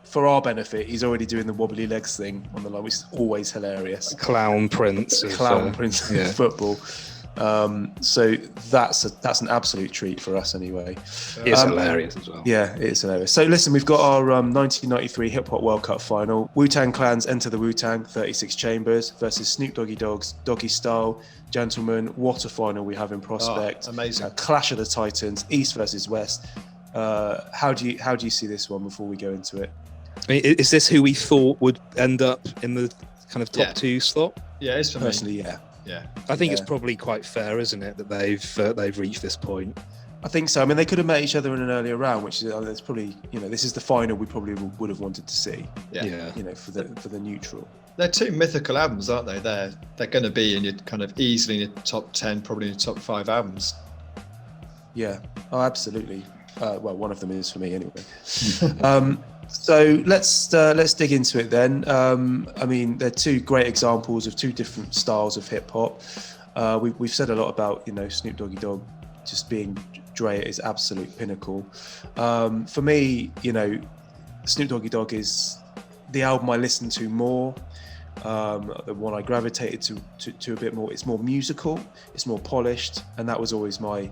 C: For our benefit, he's already doing the wobbly legs thing on the line, which is always hilarious.
E: Clown Prince of
C: football. So that's an absolute treat for us anyway.
E: It's hilarious as well.
C: Yeah, it's hilarious. So listen, we've got our 1993 Hip Hop World Cup final. Wu-Tang Clan's Enter the Wu-Tang 36 Chambers versus Snoop Doggy Dogg's Doggystyle. Gentlemen, what a final we have in prospect.
D: Amazing.
C: Clash of the Titans, East versus West. How do you see this one before we go into it?
E: I mean, is this who we thought would end up in the kind of top two slot?
D: Yeah, it's for
C: personally,
D: me.
C: Yeah.
E: I think it's probably quite fair, isn't it, that they've reached this point?
C: I think so. I mean, they could have met each other in an earlier round, which is it's probably, this is the final we probably would have wanted to see.
D: Yeah.
C: For the neutral.
D: They're two mythical albums, aren't they? They're going to be in your kind of easily in your top 10, probably in your top 5 albums.
C: Yeah. Oh, absolutely. Well, one of them is for me anyway. So let's dig into it then. I mean, they're two great examples of two different styles of hip hop. We've said a lot about, you know, Snoop Doggy Dogg just being Dre at his absolute pinnacle. For me, you know, Snoop Doggy Dogg is the album I listen to more. The one I gravitated to a bit more. It's more musical, it's more polished, and that was always my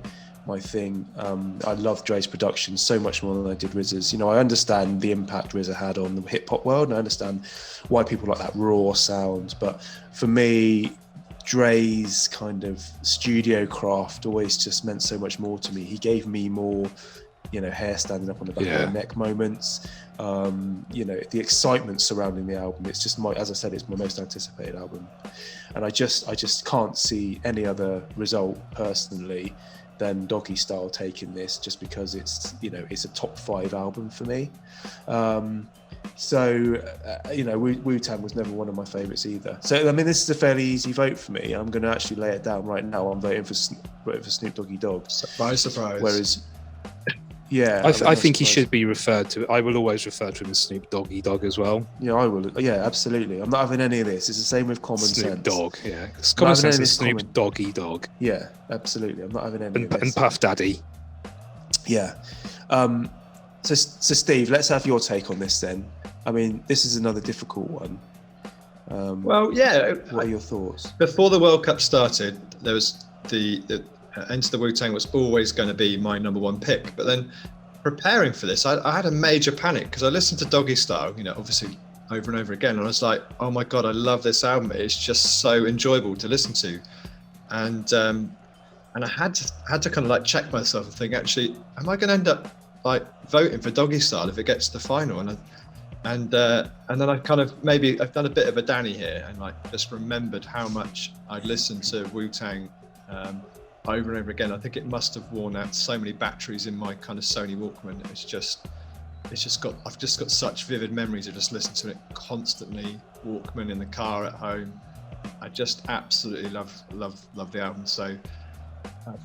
C: thing. I love Dre's production so much more than I did RZA's. You know, I understand the impact RZA had on the hip hop world, and I understand why people like that raw sound. But for me, Dre's kind of studio craft always just meant so much more to me. He gave me more, you know, hair standing up on the back of the neck moments. You know, the excitement surrounding the album. It's just as I said, it's my most anticipated album, and I just can't see any other result personally than Doggystyle taking this, just because it's, you know, it's a top 5 album for me. You know, Wu-Tang was never one of my favourites either. So I mean, this is a fairly easy vote for me. I'm going to actually lay it down right now. I'm voting for Snoop Doggy Dogg.
D: Surprise.
C: Whereas, yeah,
E: I think he should be referred to. I will always refer to him as Snoop Doggy Dogg as well.
C: Yeah, I will. Yeah, absolutely. I'm not having any of this. It's the same with Common
E: Snoop
C: Sense.
E: Dogg, yeah. Common Sense is Snoop Doggy Dogg.
C: Yeah, absolutely. I'm not having any of this.
E: And Puff Daddy.
C: Yeah. So Steve, let's have your take on this then. I mean, this is another difficult one.
D: Well, yeah.
C: What are your thoughts?
D: Before the World Cup started, there was the Enter the Wu-Tang was always going to be my number one pick. But then preparing for this, I had a major panic because I listened to Doggystyle, you know, obviously over and over again. And I was like, oh my God, I love this album. It's just so enjoyable to listen to. And I had to kind of like check myself and think, actually, am I going to end up like voting for Doggystyle if it gets to the final? And then I kind of, I've done a bit of a Danny here and like just remembered how much I'd listened to Wu-Tang over and over again. I think it must have worn out so many batteries in my kind of Sony Walkman. I've just got such vivid memories of just listening to it constantly, Walkman in the car at home. I just absolutely love the album. So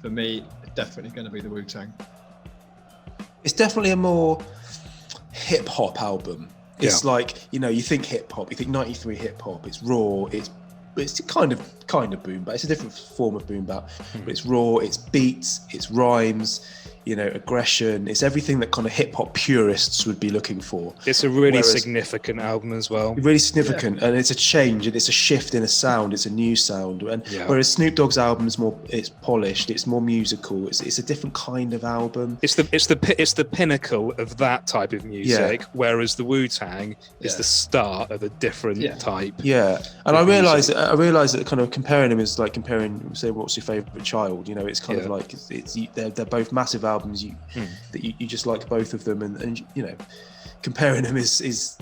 D: for me, it's definitely going to be the Wu-Tang.
C: It's definitely a more hip hop album. It's like, you know, you think hip hop, you think 93 hip hop, it's raw, it's kind of boom bap. It's a different form of boom bap, but it's raw, it's beats, it's rhymes, you know, aggression. It's everything that kind of hip hop purists would be looking for.
E: It's a really significant album as well.
C: Really significant, and it's a change, and it's a shift in a sound. It's a new sound, and whereas Snoop Dogg's album is more, it's polished, it's more musical. It's a different kind of album.
E: It's the pinnacle of that type of music, whereas the Wu-Tang is the start of a different type.
C: Yeah, and I realised that kind of comparing them is like comparing, say, what's your favourite child? You know, it's kind of like they're both massive albums that you just like both of them, and you know, comparing them is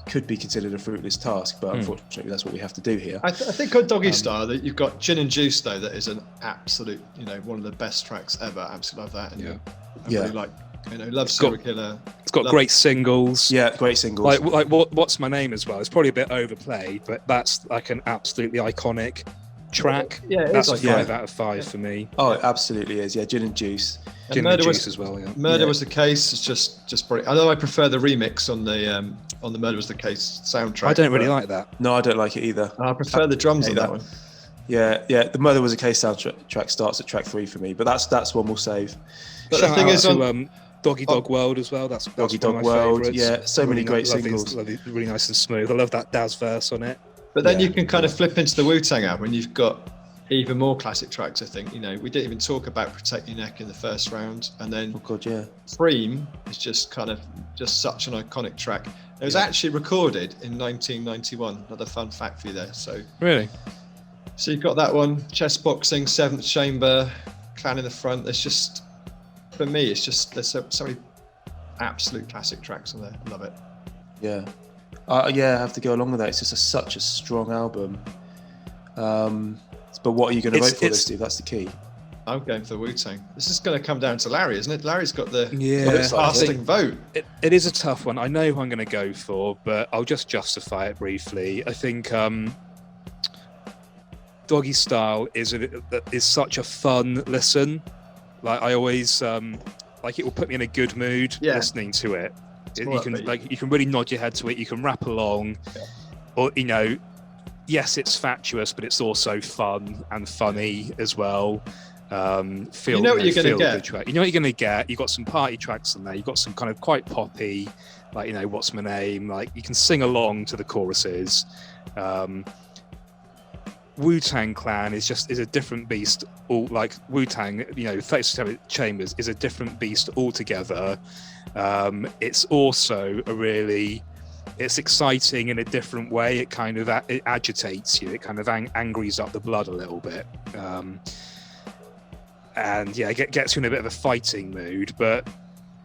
C: could be considered a fruitless task, but unfortunately that's what we have to do here.
D: I think on Doggystyle that you've got Gin and Juice though, that is an absolute, you know, one of the best tracks ever. Absolutely love that. And I really like, you know, love Serial Killer.
E: It's got great singles.
C: Yeah, great singles.
E: Like What's My Name as well. It's probably a bit overplayed, but that's like an absolutely iconic track. Yeah, that's a 5 out of 5 for me.
C: Oh, it absolutely is. Yeah, Gin and Juice.
E: Gin and Juice as well. Yeah.
D: Murder Was the Case. It's just brilliant. Although I prefer the remix on the Murder Was the Case soundtrack.
E: I don't really like that.
C: No, I don't like it either.
D: I prefer the drums on that one.
C: Yeah. The Murder Was a Case soundtrack starts at track 3 for me, but that's one we'll save.
D: But the thing is,
E: Doggy Dog World as well. That's
C: Doggy Dog World.
E: Favorites.
C: Yeah, so many great singles.
E: Really nice and smooth. I love that Daz verse on it.
D: But then you can kind of flip into the Wu-Tang album, and you've got even more classic tracks. I think, you know, we didn't even talk about Protect Your Neck in the first round, and then Cream is just such an iconic track. It was actually recorded in 1991. Another fun fact for you there. So
E: really,
D: so you've got that one, Chess Boxing, Seventh Chamber, Clan in the Front. There's just, for me, it's just there's so many absolute classic tracks on there. Love it.
C: Yeah, I have to go along with that. It's just such a strong album. But what are you going to vote for, Steve? That's the key.
D: I'm going for the Wu-Tang. This is going to come down to Larry, isn't it? Larry's got the lasting vote.
E: It is a tough one. I know who I'm going to go for, but I'll just justify it briefly. I think Doggystyle is such a fun listen. Like I always like it will put me in a good mood listening to it. You can really nod your head to it. You can rap along, or yes, it's fatuous, but it's also fun and funny as well. You know what you're going to get. You know what you're going to get. You've got some party tracks in there. You've got some kind of quite poppy, like What's My Name. Like you can sing along to the choruses. Wu-Tang Clan is a different beast. All like Wu-Tang, 37 Chambers is a different beast altogether. It's also it's exciting in a different way. It kind of it agitates you. It kind of angries up the blood a little bit. And it gets you in a bit of a fighting mood. But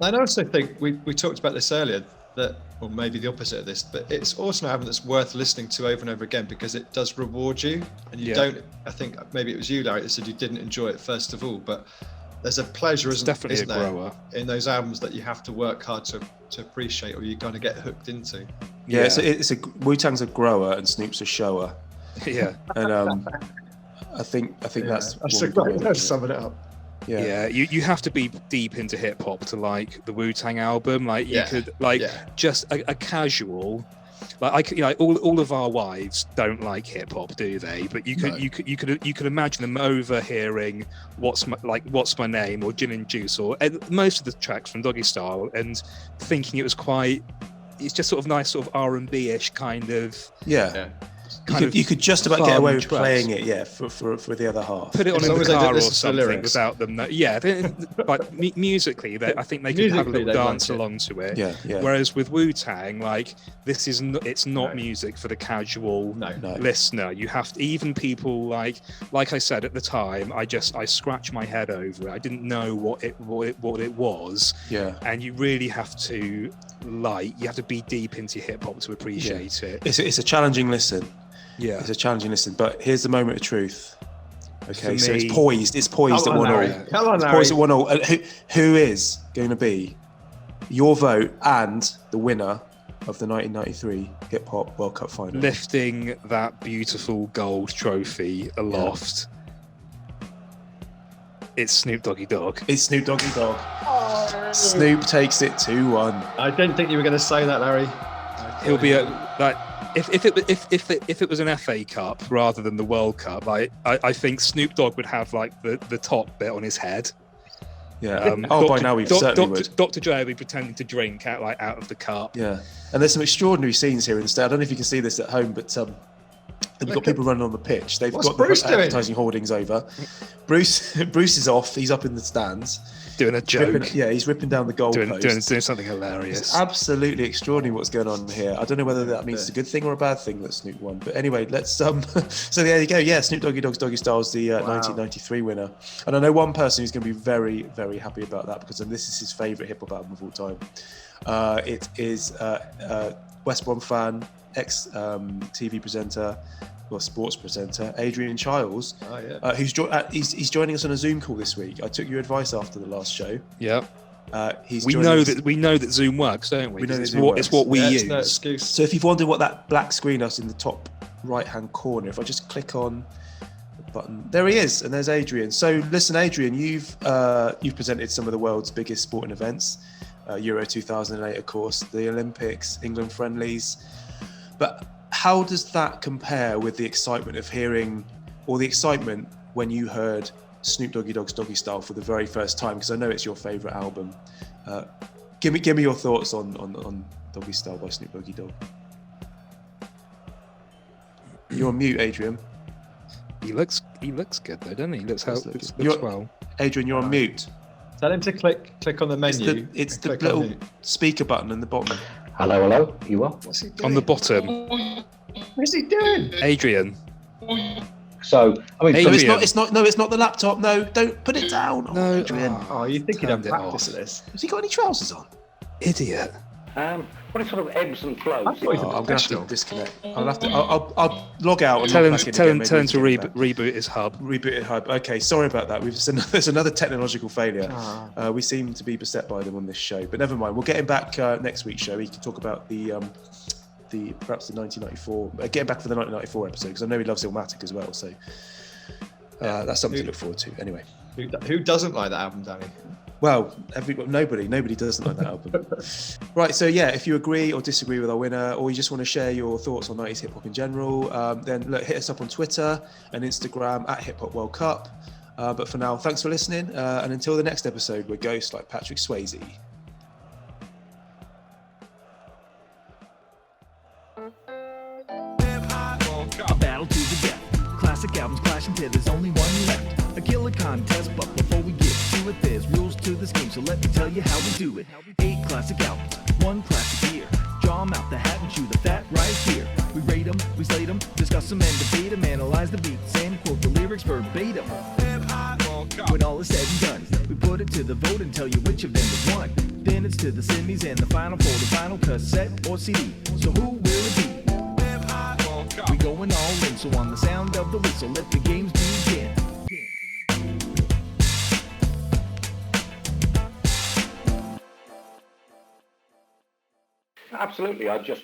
D: I also think we talked about this earlier, that, or maybe the opposite of this, but it's also an album that's worth listening to over and over again because it does reward you, and you don't. I think maybe it was you, Larry, that said you didn't enjoy it first of all, but there's a pleasure, isn't there, in those albums that you have to work hard to appreciate, or you're going to get hooked into.
C: Yeah, it's a Wu-Tang's a grower and Snoop's a shower.
E: Yeah,
C: and I think that's
D: a great way to sum it up.
E: Yeah, you have to be deep into hip hop to like the Wu-Tang album. Like you could just a casual, like all of our wives don't like hip hop, do they? But you could imagine them overhearing What's My Name or Gin and Juice or most of the tracks from Doggystyle and thinking it's just sort of nice sort of R&B-ish kind of
C: You could just about get away with playing it, for the other half.
E: Put it on in the car or something without them. Like musically, I think they could have a little dance along to it.
C: Yeah.
E: Whereas with Wu-Tang, like it's not music for the casual listener. You have to, even people like I said at the time, I scratched my head over it. I didn't know what it was.
C: Yeah.
E: And you really have to be deep into hip hop to appreciate it.
C: It's a challenging listen.
E: Yeah,
C: it's a challenging listen, but here's the moment of truth. Okay, so it's poised at 1-1.
D: Come on,
C: Larry. Poised at 1-1. Who is going to be your vote and the winner of the 1993 Hip Hop World Cup final?
E: Lifting that beautiful gold trophy aloft. It's Snoop Doggy Dogg.
C: It's Snoop Doggy Dogg. Snoop takes it 2-1.
D: I didn't think you were going to say that, Larry.
E: He'll be if it was an FA Cup rather than the World Cup, I think Snoop Dogg would have like the top bit on his head.
C: Yeah. By now we certainly would.
E: Dr. J will be pretending to drink out of the cup.
C: Yeah. And there's some extraordinary scenes here instead. I don't know if you can see this at home, but they've got people running on the pitch. They've got the advertising hoardings over. Bruce is off. He's up in the stands.
E: Doing a joke.
C: He's ripping down the goalpost.
E: Doing something hilarious.
C: It's absolutely extraordinary what's going on here. I don't know whether that means it's a good thing or a bad thing that Snoop won. But anyway, let's so there you go. Yeah, Snoop Doggy Dogg's Doggystyle is the 1993 winner. And I know one person who's going to be very, very happy about that because this is his favourite hip hop album of all time. It is West Brom fan, ex TV presenter, sports presenter Adrian Chiles, who's he's joining us on a Zoom call this week. I took your advice after the last show.
E: Yeah. We know that Zoom works, don't we? It's what we use.
D: No excuse.
C: So if you've wondered what that black screen is in the top right-hand corner, if I just click on the button, there he is, and there's Adrian. So listen, Adrian, you've presented some of the world's biggest sporting events, Euro 2008, of course, the Olympics, England friendlies, but how does that compare with the excitement of hearing, or the excitement when you heard Snoop Doggy Dogg's Doggystyle for the very first time? Because I know it's your favourite album. Give me your thoughts on Doggystyle by Snoop Doggy Dogg. You're on mute, Adrian.
E: He looks good though, doesn't he? He looks well.
C: Adrian, you're on mute.
D: Tell him to click on the menu.
C: It's the little speaker button in the bottom.
G: Hello, you are?
D: What's he doing?
E: On the bottom.
D: What's he doing?
E: Adrian.
G: So, I mean,
C: it's not the laptop. No, don't put it down.
E: No,
C: Adrian.
D: You think he'd have practice at this?
C: Has he got any trousers on?
E: Idiot.
G: what sort of ebbs and flows?
C: I'm going to have to disconnect. I'll log out. And
E: tell him to reboot his hub.
C: Reboot his hub. Okay, sorry about that. There's another technological failure. We seem to be beset by them on this show, but never mind. We'll get him back next week's show. He can talk about perhaps the 1994. Getting back for the 1994 episode because I know he loves Illmatic as well. So That's something to look forward to. Anyway,
D: Who doesn't like that album, Danny?
C: well, nobody doesn't like that album. Right, so yeah, if you agree or disagree with our winner, or you just want to share your thoughts on 90s hip hop in general, then look, hit us up on Twitter and Instagram at Hip Hop World Cup. But for now, thanks for listening, and until the next episode, we're ghosts like Patrick Swayze.
A: A battle to the death. Classic albums clash until there's only one left. A killer contest, but before we get to it, there's rules to this game, so let me tell you how we do it. 8 classic albums, 1 classic year. Draw 'em out the hat and chew the fat right here. We rate 'em, we slate 'em, discuss 'em and debate 'em, analyze the beats and quote the lyrics verbatim. When all is said and done, we put it to the vote and tell you which of them has won. Then it's to the semis and the final for the final cassette or CD. So who will it be? We going all in, so on the sound of the whistle, let the games begin.
G: Absolutely. I just